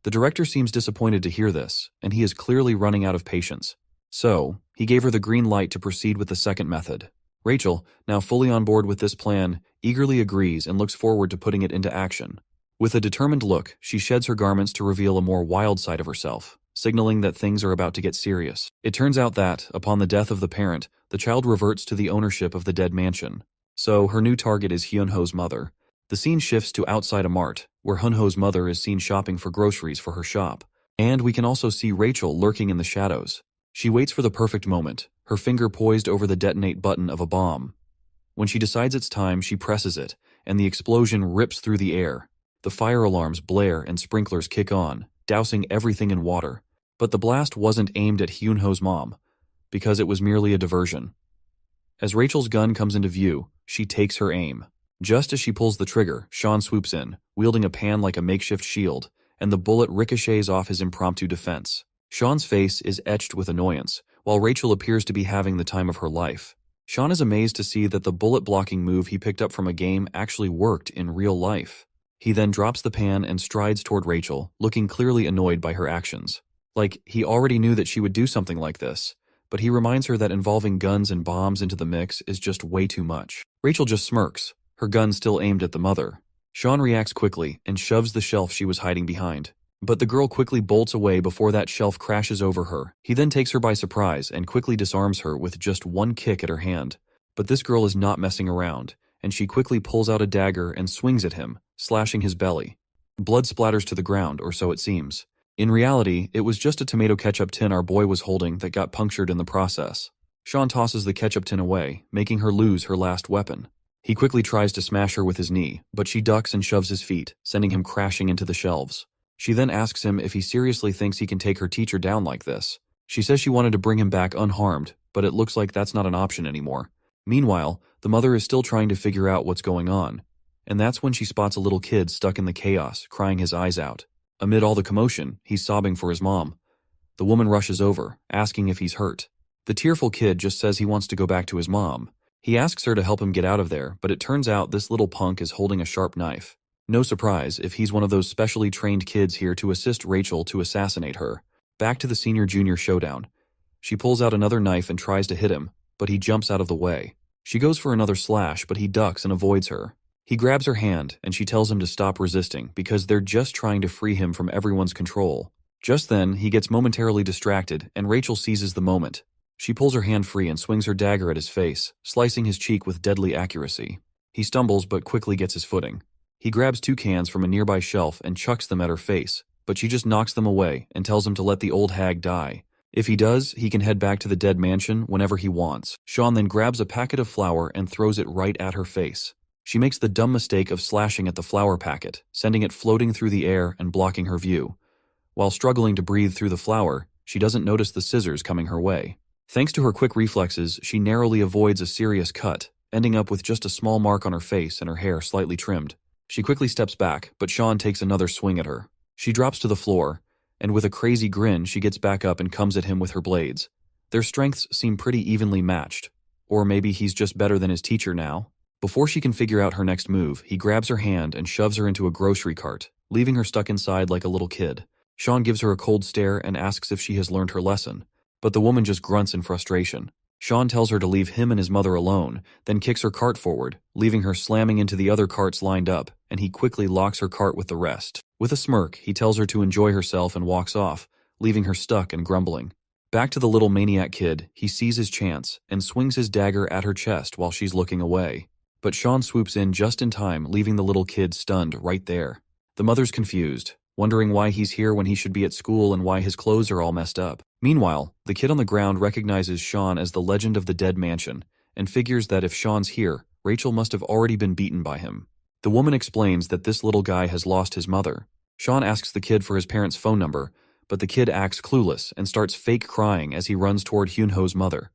The director seems disappointed to hear this, and he is clearly running out of patience. So, he gave her the green light to proceed with the second method. Rachel, now fully on board with this plan, eagerly agrees and looks forward to putting it into action. With a determined look, she sheds her garments to reveal a more wild side of herself, signaling that things are about to get serious. It turns out that, upon the death of the parent, the child reverts to the ownership of the dead mansion. So, her new target is Hyunho's mother. The scene shifts to outside a mart, where Hyunho's mother is seen shopping for groceries for her shop. And we can also see Rachel lurking in the shadows. She waits for the perfect moment, her finger poised over the detonate button of a bomb. When she decides it's time, she presses it, and the explosion rips through the air. The fire alarms blare and sprinklers kick on, dousing everything in water. But the blast wasn't aimed at Hyunho's mom, because it was merely a diversion. As Rachel's gun comes into view, she takes her aim. Just as she pulls the trigger, Sean swoops in, wielding a pan like a makeshift shield, and the bullet ricochets off his impromptu defense. Sean's face is etched with annoyance, while Rachel appears to be having the time of her life. Sean is amazed to see that the bullet-blocking move he picked up from a game actually worked in real life. He then drops the pan and strides toward Rachel, looking clearly annoyed by her actions. Like, he already knew that she would do something like this, but he reminds her that involving guns and bombs into the mix is just way too much. Rachel just smirks, her gun still aimed at the mother. Sean reacts quickly and shoves the shelf she was hiding behind. But the girl quickly bolts away before that shelf crashes over her. He then takes her by surprise and quickly disarms her with just one kick at her hand. But this girl is not messing around, and she quickly pulls out a dagger and swings at him, slashing his belly. Blood splatters to the ground, or so it seems. In reality, it was just a tomato ketchup tin our boy was holding that got punctured in the process. Sean tosses the ketchup tin away, making her lose her last weapon. He quickly tries to smash her with his knee, but she ducks and shoves his feet, sending him crashing into the shelves. She then asks him if he seriously thinks he can take her teacher down like this. She says she wanted to bring him back unharmed, but it looks like that's not an option anymore. Meanwhile, the mother is still trying to figure out what's going on, and that's when she spots a little kid stuck in the chaos, crying his eyes out. Amid all the commotion, he's sobbing for his mom. The woman rushes over, asking if he's hurt. The tearful kid just says he wants to go back to his mom. He asks her to help him get out of there, but it turns out this little punk is holding a sharp knife. No surprise if he's one of those specially trained kids here to assist Rachel to assassinate her. Back to the senior-junior showdown. She pulls out another knife and tries to hit him, but he jumps out of the way. She goes for another slash, but he ducks and avoids her. He grabs her hand, and she tells him to stop resisting because they're just trying to free him from everyone's control. Just then, he gets momentarily distracted, and Rachel seizes the moment. She pulls her hand free and swings her dagger at his face, slicing his cheek with deadly accuracy. He stumbles but quickly gets his footing. He grabs 2 cans from a nearby shelf and chucks them at her face, but she just knocks them away and tells him to let the old hag die. If he does, he can head back to the dead mansion whenever he wants. Sean then grabs a packet of flour and throws it right at her face. She makes the dumb mistake of slashing at the flour packet, sending it floating through the air and blocking her view. While struggling to breathe through the flour, she doesn't notice the scissors coming her way. Thanks to her quick reflexes, she narrowly avoids a serious cut, ending up with just a small mark on her face and her hair slightly trimmed. She quickly steps back, but Sean takes another swing at her. She drops to the floor, and with a crazy grin, she gets back up and comes at him with her blades. Their strengths seem pretty evenly matched. Or maybe he's just better than his teacher now. Before she can figure out her next move, he grabs her hand and shoves her into a grocery cart, leaving her stuck inside like a little kid. Sean gives her a cold stare and asks if she has learned her lesson, but the woman just grunts in frustration. Sean tells her to leave him and his mother alone, then kicks her cart forward, leaving her slamming into the other carts lined up, and he quickly locks her cart with the rest. With a smirk, he tells her to enjoy herself and walks off, leaving her stuck and grumbling. Back to the little maniac kid, he sees his chance and swings his dagger at her chest while she's looking away. But Sean swoops in just in time, leaving the little kid stunned right there. The mother's confused, wondering why he's here when he should be at school and why his clothes are all messed up. Meanwhile, the kid on the ground recognizes Sean as the legend of the dead mansion and figures that if Sean's here, Rachel must have already been beaten by him. The woman explains that this little guy has lost his mother. Sean asks the kid for his parents' phone number, but the kid acts clueless and starts fake crying as he runs toward Hyunho's mother.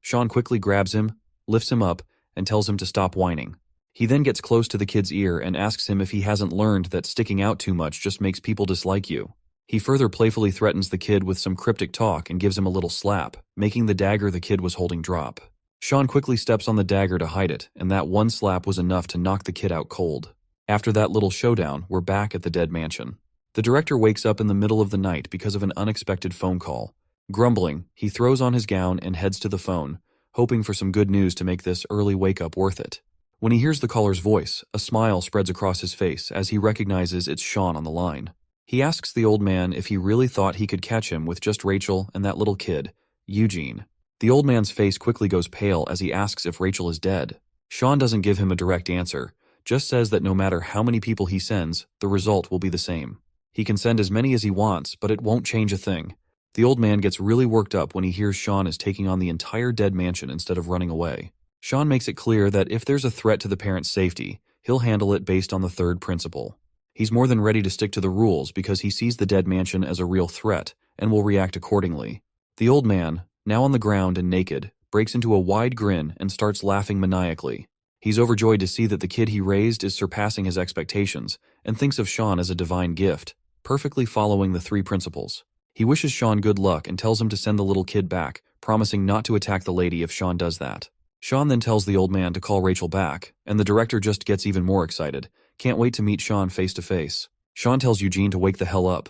Sean quickly grabs him, lifts him up, and tells him to stop whining. He then gets close to the kid's ear and asks him if he hasn't learned that sticking out too much just makes people dislike you. He further playfully threatens the kid with some cryptic talk and gives him a little slap, making the dagger the kid was holding drop. Sean quickly steps on the dagger to hide it, and that one slap was enough to knock the kid out cold. After that little showdown, we're back at the dead mansion. The director wakes up in the middle of the night because of an unexpected phone call. Grumbling, he throws on his gown and heads to the phone, hoping for some good news to make this early wake-up worth it. When he hears the caller's voice, a smile spreads across his face as he recognizes it's Sean on the line. He asks the old man if he really thought he could catch him with just Rachel and that little kid, Eugene. The old man's face quickly goes pale as he asks if Rachel is dead. Sean doesn't give him a direct answer, just says that no matter how many people he sends, the result will be the same. He can send as many as he wants, but it won't change a thing. The old man gets really worked up when he hears Sean is taking on the entire dead mansion instead of running away. Sean makes it clear that if there's a threat to the parents' safety, he'll handle it based on the third principle. He's more than ready to stick to the rules because he sees the dead mansion as a real threat and will react accordingly. The old man, now on the ground and naked, breaks into a wide grin and starts laughing maniacally. He's overjoyed to see that the kid he raised is surpassing his expectations and thinks of Sean as a divine gift, perfectly following the 3 principles. He wishes Sean good luck and tells him to send the little kid back, promising not to attack the lady if Sean does that. Sean then tells the old man to call Rachel back, and the director just gets even more excited. Can't wait to meet Sean face to face. Sean tells Eugene to wake the hell up.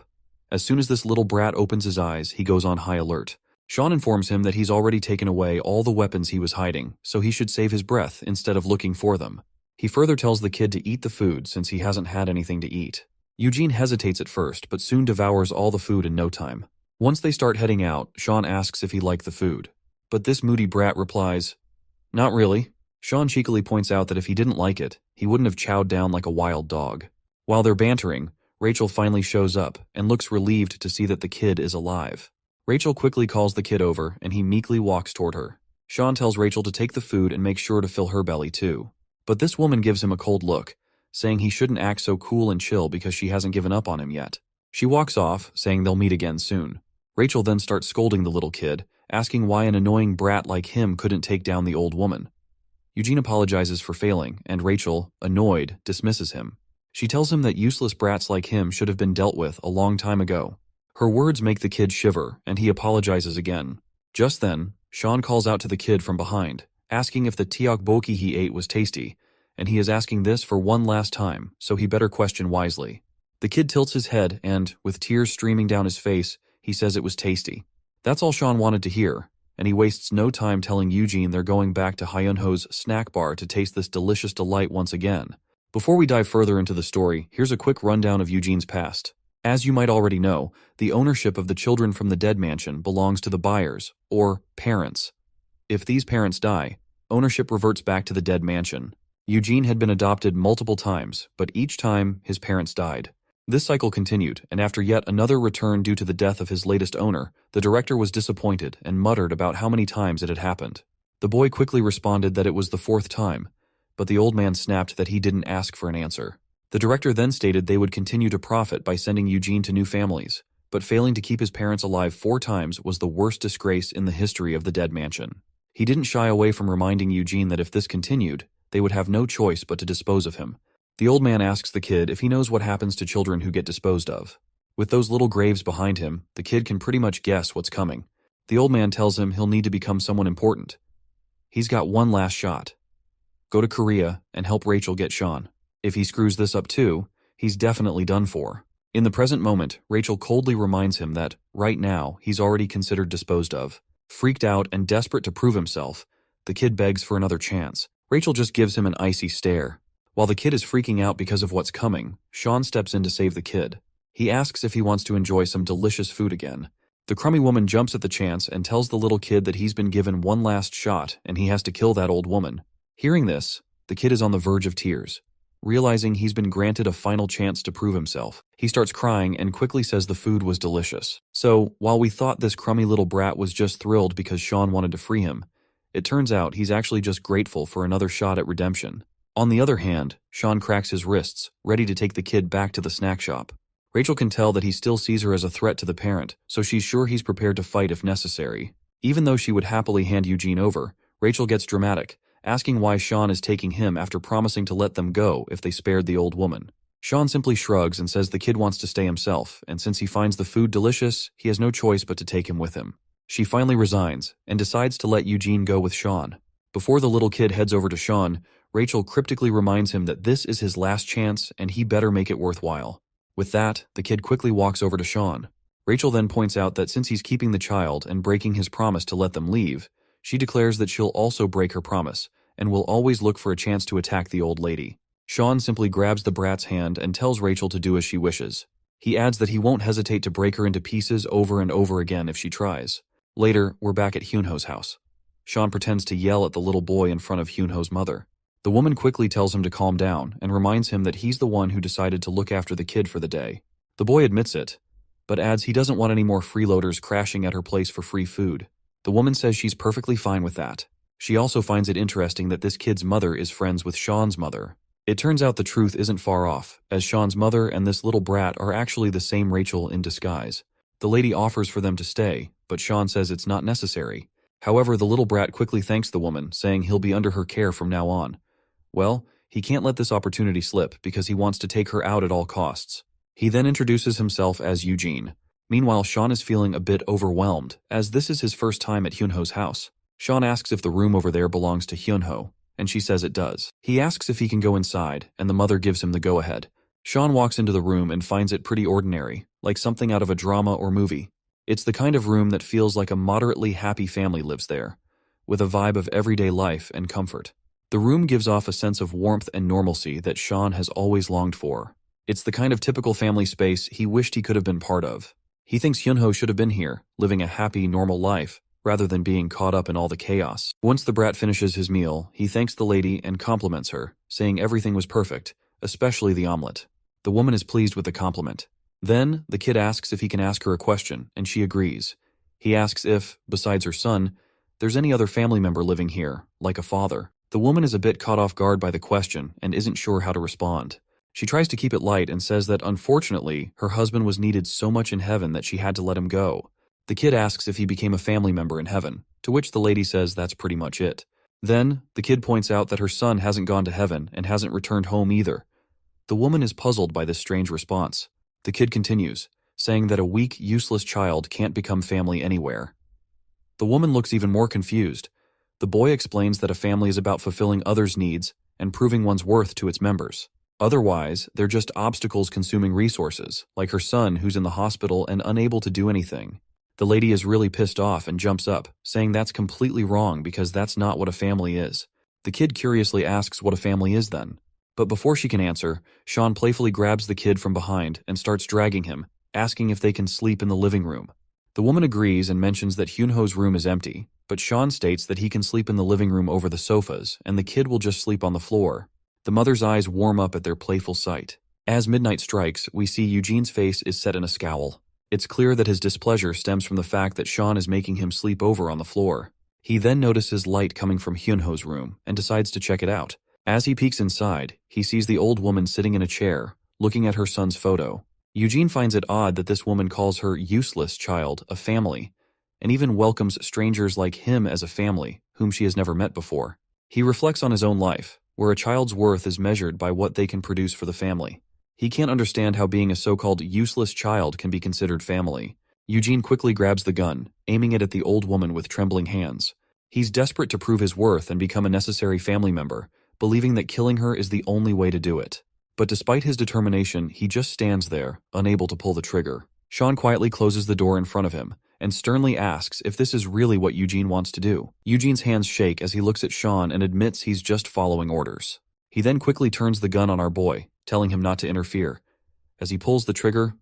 As soon as this little brat opens his eyes, he goes on high alert. Sean informs him that he's already taken away all the weapons he was hiding, so he should save his breath instead of looking for them. He further tells the kid to eat the food since he hasn't had anything to eat. Eugene hesitates at first, but soon devours all the food in no time. Once they start heading out, Sean asks if he liked the food. But this moody brat replies, "Not really." Sean cheekily points out that if he didn't like it, he wouldn't have chowed down like a wild dog. While they're bantering, Rachel finally shows up and looks relieved to see that the kid is alive. Rachel quickly calls the kid over and he meekly walks toward her. Sean tells Rachel to take the food and make sure to fill her belly too. But this woman gives him a cold look, saying he shouldn't act so cool and chill because she hasn't given up on him yet. She walks off, saying they'll meet again soon. Rachel then starts scolding the little kid, asking why an annoying brat like him couldn't take down the old woman. Eugene apologizes for failing, and Rachel, annoyed, dismisses him. She tells him that useless brats like him should have been dealt with a long time ago. Her words make the kid shiver, and he apologizes again. Just then, Sean calls out to the kid from behind, asking if the tteokbokki he ate was tasty, and he is asking this for one last time, so he better question wisely. The kid tilts his head and, with tears streaming down his face, he says it was tasty. That's all Sean wanted to hear, and he wastes no time telling Eugene they're going back to Hyunho's snack bar to taste this delicious delight once again. Before we dive further into the story, here's a quick rundown of Eugene's past. As you might already know, the ownership of the children from the dead mansion belongs to the buyers, or parents. If these parents die, ownership reverts back to the dead mansion. Eugene had been adopted multiple times, but each time his parents died. This cycle continued, and after yet another return due to the death of his latest owner, the director was disappointed and muttered about how many times it had happened. The boy quickly responded that it was the 4th time, but the old man snapped that he didn't ask for an answer. The director then stated they would continue to profit by sending Eugene to new families, but failing to keep his parents alive 4 times was the worst disgrace in the history of the dead mansion. He didn't shy away from reminding Eugene that if this continued, they would have no choice but to dispose of him. The old man asks the kid if he knows what happens to children who get disposed of. With those little graves behind him, the kid can pretty much guess what's coming. The old man tells him he'll need to become someone important. He's got one last shot. Go to Korea and help Rachel get Sean. If he screws this up too, he's definitely done for. In the present moment, Rachel coldly reminds him that, right now, he's already considered disposed of. Freaked out and desperate to prove himself, the kid begs for another chance. Rachel just gives him an icy stare. While the kid is freaking out because of what's coming, Sean steps in to save the kid. He asks if he wants to enjoy some delicious food again. The crummy woman jumps at the chance and tells the little kid that he's been given one last shot and he has to kill that old woman. Hearing this, the kid is on the verge of tears. Realizing he's been granted a final chance to prove himself, he starts crying and quickly says the food was delicious. So, while we thought this crummy little brat was just thrilled because Sean wanted to free him, it turns out he's actually just grateful for another shot at redemption. On the other hand, Sean cracks his wrists, ready to take the kid back to the snack shop. Rachel can tell that he still sees her as a threat to the parent, so she's sure he's prepared to fight if necessary. Even though she would happily hand Eugene over, Rachel gets dramatic, asking why Sean is taking him after promising to let them go if they spared the old woman. Sean simply shrugs and says the kid wants to stay himself, and since he finds the food delicious, he has no choice but to take him with him. She finally resigns, and decides to let Eugene go with Sean. Before the little kid heads over to Sean, Rachel cryptically reminds him that this is his last chance and he better make it worthwhile. With that, the kid quickly walks over to Sean. Rachel then points out that since he's keeping the child and breaking his promise to let them leave, she declares that she'll also break her promise, and will always look for a chance to attack the old lady. Sean simply grabs the brat's hand and tells Rachel to do as she wishes. He adds that he won't hesitate to break her into pieces over and over again if she tries. Later, we're back at Hyunho's house. Sean pretends to yell at the little boy in front of Hyunho's mother. The woman quickly tells him to calm down and reminds him that he's the one who decided to look after the kid for the day. The boy admits it, but adds he doesn't want any more freeloaders crashing at her place for free food. The woman says she's perfectly fine with that. She also finds it interesting that this kid's mother is friends with Sean's mother. It turns out the truth isn't far off, as Sean's mother and this little brat are actually the same Rachel in disguise. The lady offers for them to stay, but Sean says it's not necessary. However, the little brat quickly thanks the woman, saying he'll be under her care from now on. Well, he can't let this opportunity slip because he wants to take her out at all costs. He then introduces himself as Eugene. Meanwhile, Sean is feeling a bit overwhelmed, as this is his first time at Hyunho's house. Sean asks if the room over there belongs to Hyunho, and she says it does. He asks if he can go inside, and the mother gives him the go-ahead. Sean walks into the room and finds it pretty ordinary, like something out of a drama or movie. It's the kind of room that feels like a moderately happy family lives there, with a vibe of everyday life and comfort. The room gives off a sense of warmth and normalcy that Sean has always longed for. It's the kind of typical family space he wished he could have been part of. He thinks Hyunho should have been here, living a happy, normal life, rather than being caught up in all the chaos. Once the brat finishes his meal, he thanks the lady and compliments her, saying everything was perfect, especially the omelet. The woman is pleased with the compliment. Then, the kid asks if he can ask her a question, and she agrees. He asks if, besides her son, there's any other family member living here, like a father. The woman is a bit caught off guard by the question and isn't sure how to respond. She tries to keep it light and says that unfortunately, her husband was needed so much in heaven that she had to let him go. The kid asks if he became a family member in heaven, to which the lady says that's pretty much it. Then, the kid points out that her son hasn't gone to heaven and hasn't returned home either. The woman is puzzled by this strange response. The kid continues, saying that a weak, useless child can't become family anywhere. The woman looks even more confused. The boy explains that a family is about fulfilling others' needs and proving one's worth to its members. Otherwise, they're just obstacles consuming resources, like her son who's in the hospital and unable to do anything. The lady is really pissed off and jumps up, saying that's completely wrong because that's not what a family is. The kid curiously asks what a family is then. But before she can answer, Sean playfully grabs the kid from behind and starts dragging him, asking if they can sleep in the living room. The woman agrees and mentions that Hyunho's room is empty, but Sean states that he can sleep in the living room over the sofas and the kid will just sleep on the floor. The mother's eyes warm up at their playful sight. As midnight strikes, we see Eugene's face is set in a scowl. It's clear that his displeasure stems from the fact that Sean is making him sleep over on the floor. He then notices light coming from Hyunho's room and decides to check it out. As he peeks inside, he sees the old woman sitting in a chair, looking at her son's photo. Eugene finds it odd that this woman calls her useless child a family, and even welcomes strangers like him as a family, whom she has never met before. He reflects on his own life, where a child's worth is measured by what they can produce for the family. He can't understand how being a so-called useless child can be considered family. Eugene quickly grabs the gun, aiming it at the old woman with trembling hands. He's desperate to prove his worth and become a necessary family member, believing that killing her is the only way to do it. But despite his determination, he just stands there, unable to pull the trigger. Sean quietly closes the door in front of him, and sternly asks if this is really what Eugene wants to do. Eugene's hands shake as he looks at Sean and admits he's just following orders. He then quickly turns the gun on our boy, telling him not to interfere. As he pulls the trigger,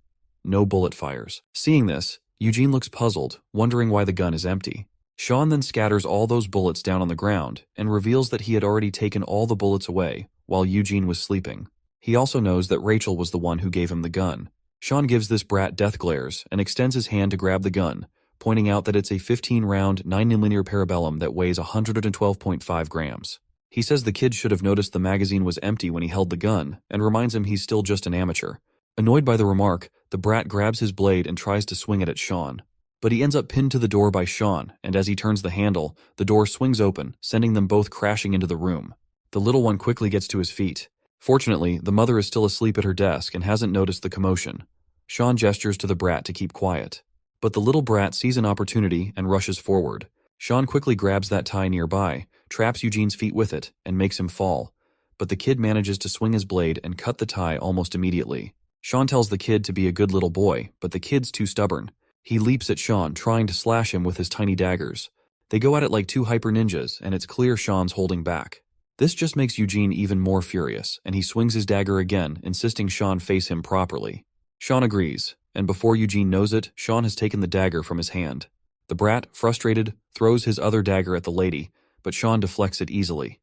no bullet fires. Seeing this, Eugene looks puzzled, wondering why the gun is empty. Sean then scatters all those bullets down on the ground and reveals that he had already taken all the bullets away while Eugene was sleeping. He also knows that Rachel was the one who gave him the gun. Sean gives this brat death glares and extends his hand to grab the gun, pointing out that it's a 15-round 9mm parabellum that weighs 112.5 grams. He says the kid should have noticed the magazine was empty when he held the gun, and reminds him he's still just an amateur. Annoyed by the remark, the brat grabs his blade and tries to swing it at Sean. But he ends up pinned to the door by Sean, and as he turns the handle, the door swings open, sending them both crashing into the room. The little one quickly gets to his feet. Fortunately, the mother is still asleep at her desk and hasn't noticed the commotion. Sean gestures to the brat to keep quiet. But the little brat sees an opportunity and rushes forward. Sean quickly grabs that tie nearby, traps Eugene's feet with it, and makes him fall. But the kid manages to swing his blade and cut the tie almost immediately. Sean tells the kid to be a good little boy, but the kid's too stubborn. He leaps at Sean, trying to slash him with his tiny daggers. They go at it like two hyper ninjas, and it's clear Sean's holding back. This just makes Eugene even more furious, and he swings his dagger again, insisting Sean face him properly. Sean agrees, and before Eugene knows it, Sean has taken the dagger from his hand. The brat, frustrated, throws his other dagger at the lady, but Sean deflects it easily.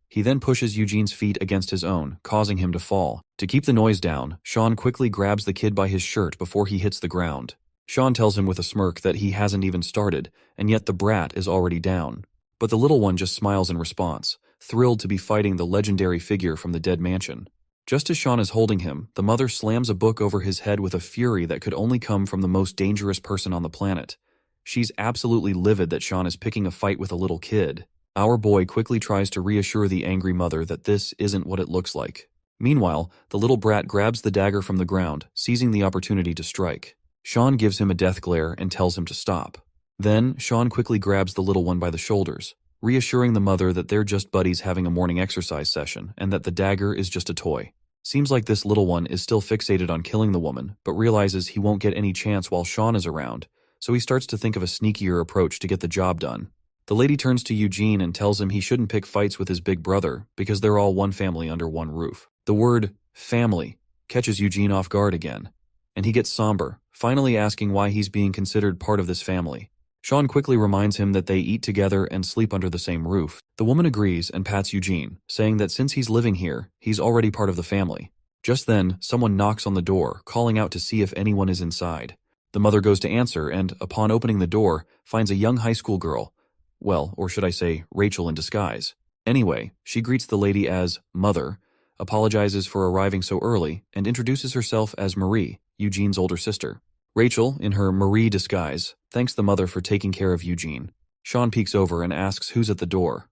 He then pushes Eugene's feet against his own, causing him to fall. To keep the noise down, Sean quickly grabs the kid by his shirt before he hits the ground. Sean tells him with a smirk that he hasn't even started, and yet the brat is already down. But the little one just smiles in response, thrilled to be fighting the legendary figure from the dead mansion. Just as Sean is holding him, the mother slams a book over his head with a fury that could only come from the most dangerous person on the planet. She's absolutely livid that Sean is picking a fight with a little kid. Our boy quickly tries to reassure the angry mother that this isn't what it looks like. Meanwhile, the little brat grabs the dagger from the ground, seizing the opportunity to strike. Sean gives him a death glare and tells him to stop. Then, Sean quickly grabs the little one by the shoulders, reassuring the mother that they're just buddies having a morning exercise session and that the dagger is just a toy. Seems like this little one is still fixated on killing the woman, but realizes he won't get any chance while Sean is around, so he starts to think of a sneakier approach to get the job done. The lady turns to Eugene and tells him he shouldn't pick fights with his big brother because they're all one family under one roof. The word family catches Eugene off guard again, and he gets somber, finally asking why he's being considered part of this family. Sean quickly reminds him that they eat together and sleep under the same roof. The woman agrees and pats Eugene, saying that since he's living here, he's already part of the family. Just then, someone knocks on the door, calling out to see if anyone is inside. The mother goes to answer and, upon opening the door, finds a young high school girl. Well, or should I say, Rachel in disguise. Anyway, she greets the lady as Mother, apologizes for arriving so early, and introduces herself as Marie, Eugene's older sister. Rachel, in her Marie disguise, thanks the mother for taking care of Eugene. Sean peeks over and asks who's at the door.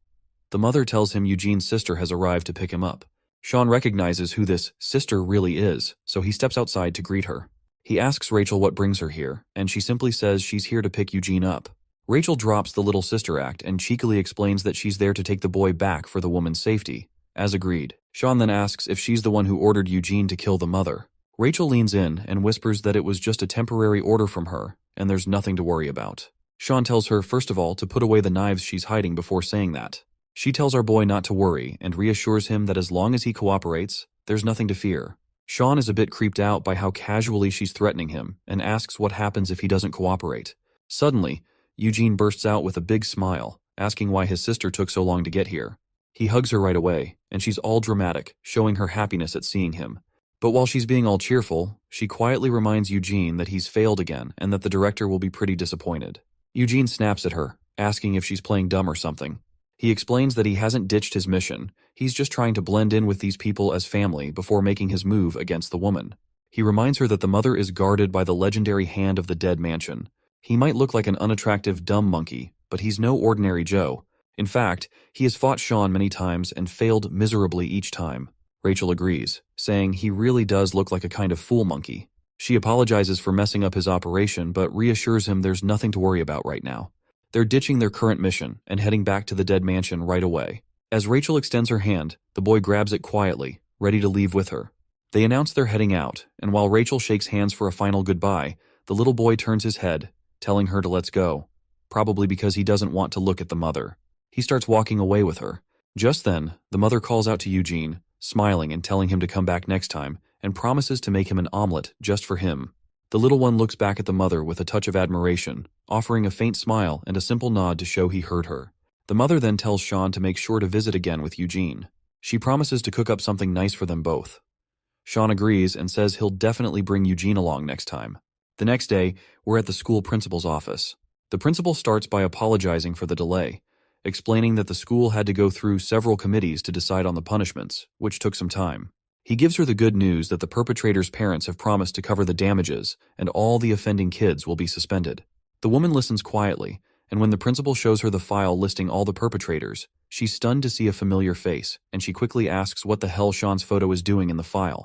The mother tells him Eugene's sister has arrived to pick him up. Sean recognizes who this sister really is, so he steps outside to greet her. He asks Rachel what brings her here, and she simply says she's here to pick Eugene up. Rachel drops the little sister act and cheekily explains that she's there to take the boy back for the woman's safety. As agreed, Sean then asks if she's the one who ordered Eugene to kill the mother. Rachel leans in and whispers that it was just a temporary order from her, and there's nothing to worry about. Sean tells her, first of all, to put away the knives she's hiding before saying that. She tells our boy not to worry and reassures him that as long as he cooperates, there's nothing to fear. Sean is a bit creeped out by how casually she's threatening him and asks what happens if he doesn't cooperate. Suddenly, Eugene bursts out with a big smile, asking why his sister took so long to get here. He hugs her right away, and she's all dramatic, showing her happiness at seeing him. But while she's being all cheerful, she quietly reminds Eugene that he's failed again and that the director will be pretty disappointed. Eugene snaps at her, asking if she's playing dumb or something. He explains that he hasn't ditched his mission, he's just trying to blend in with these people as family before making his move against the woman. He reminds her that the mother is guarded by the legendary hand of the dead mansion. He might look like an unattractive dumb monkey, but he's no ordinary Joe. In fact, he has fought Sean many times and failed miserably each time. Rachel agrees, saying he really does look like a kind of fool monkey. She apologizes for messing up his operation, but reassures him there's nothing to worry about right now. They're ditching their current mission and heading back to the dead mansion right away. As Rachel extends her hand, the boy grabs it quietly, ready to leave with her. They announce they're heading out, and while Rachel shakes hands for a final goodbye, the little boy turns his head, telling her to let's go, probably because he doesn't want to look at the mother. He starts walking away with her. Just then, the mother calls out to Eugene, smiling and telling him to come back next time, and promises to make him an omelet just for him. The little one looks back at the mother with a touch of admiration, offering a faint smile and a simple nod to show he heard her. The mother then tells Sean to make sure to visit again with Eugene. She promises to cook up something nice for them both. Sean agrees and says he'll definitely bring Eugene along next time. The next day, we're at the school principal's office. The principal starts by apologizing for the delay, explaining that the school had to go through several committees to decide on the punishments, which took some time. He gives her the good news that the perpetrator's parents have promised to cover the damages, and all the offending kids will be suspended. The woman listens quietly, and when the principal shows her the file listing all the perpetrators, she's stunned to see a familiar face, and she quickly asks what the hell Sean's photo is doing in the file.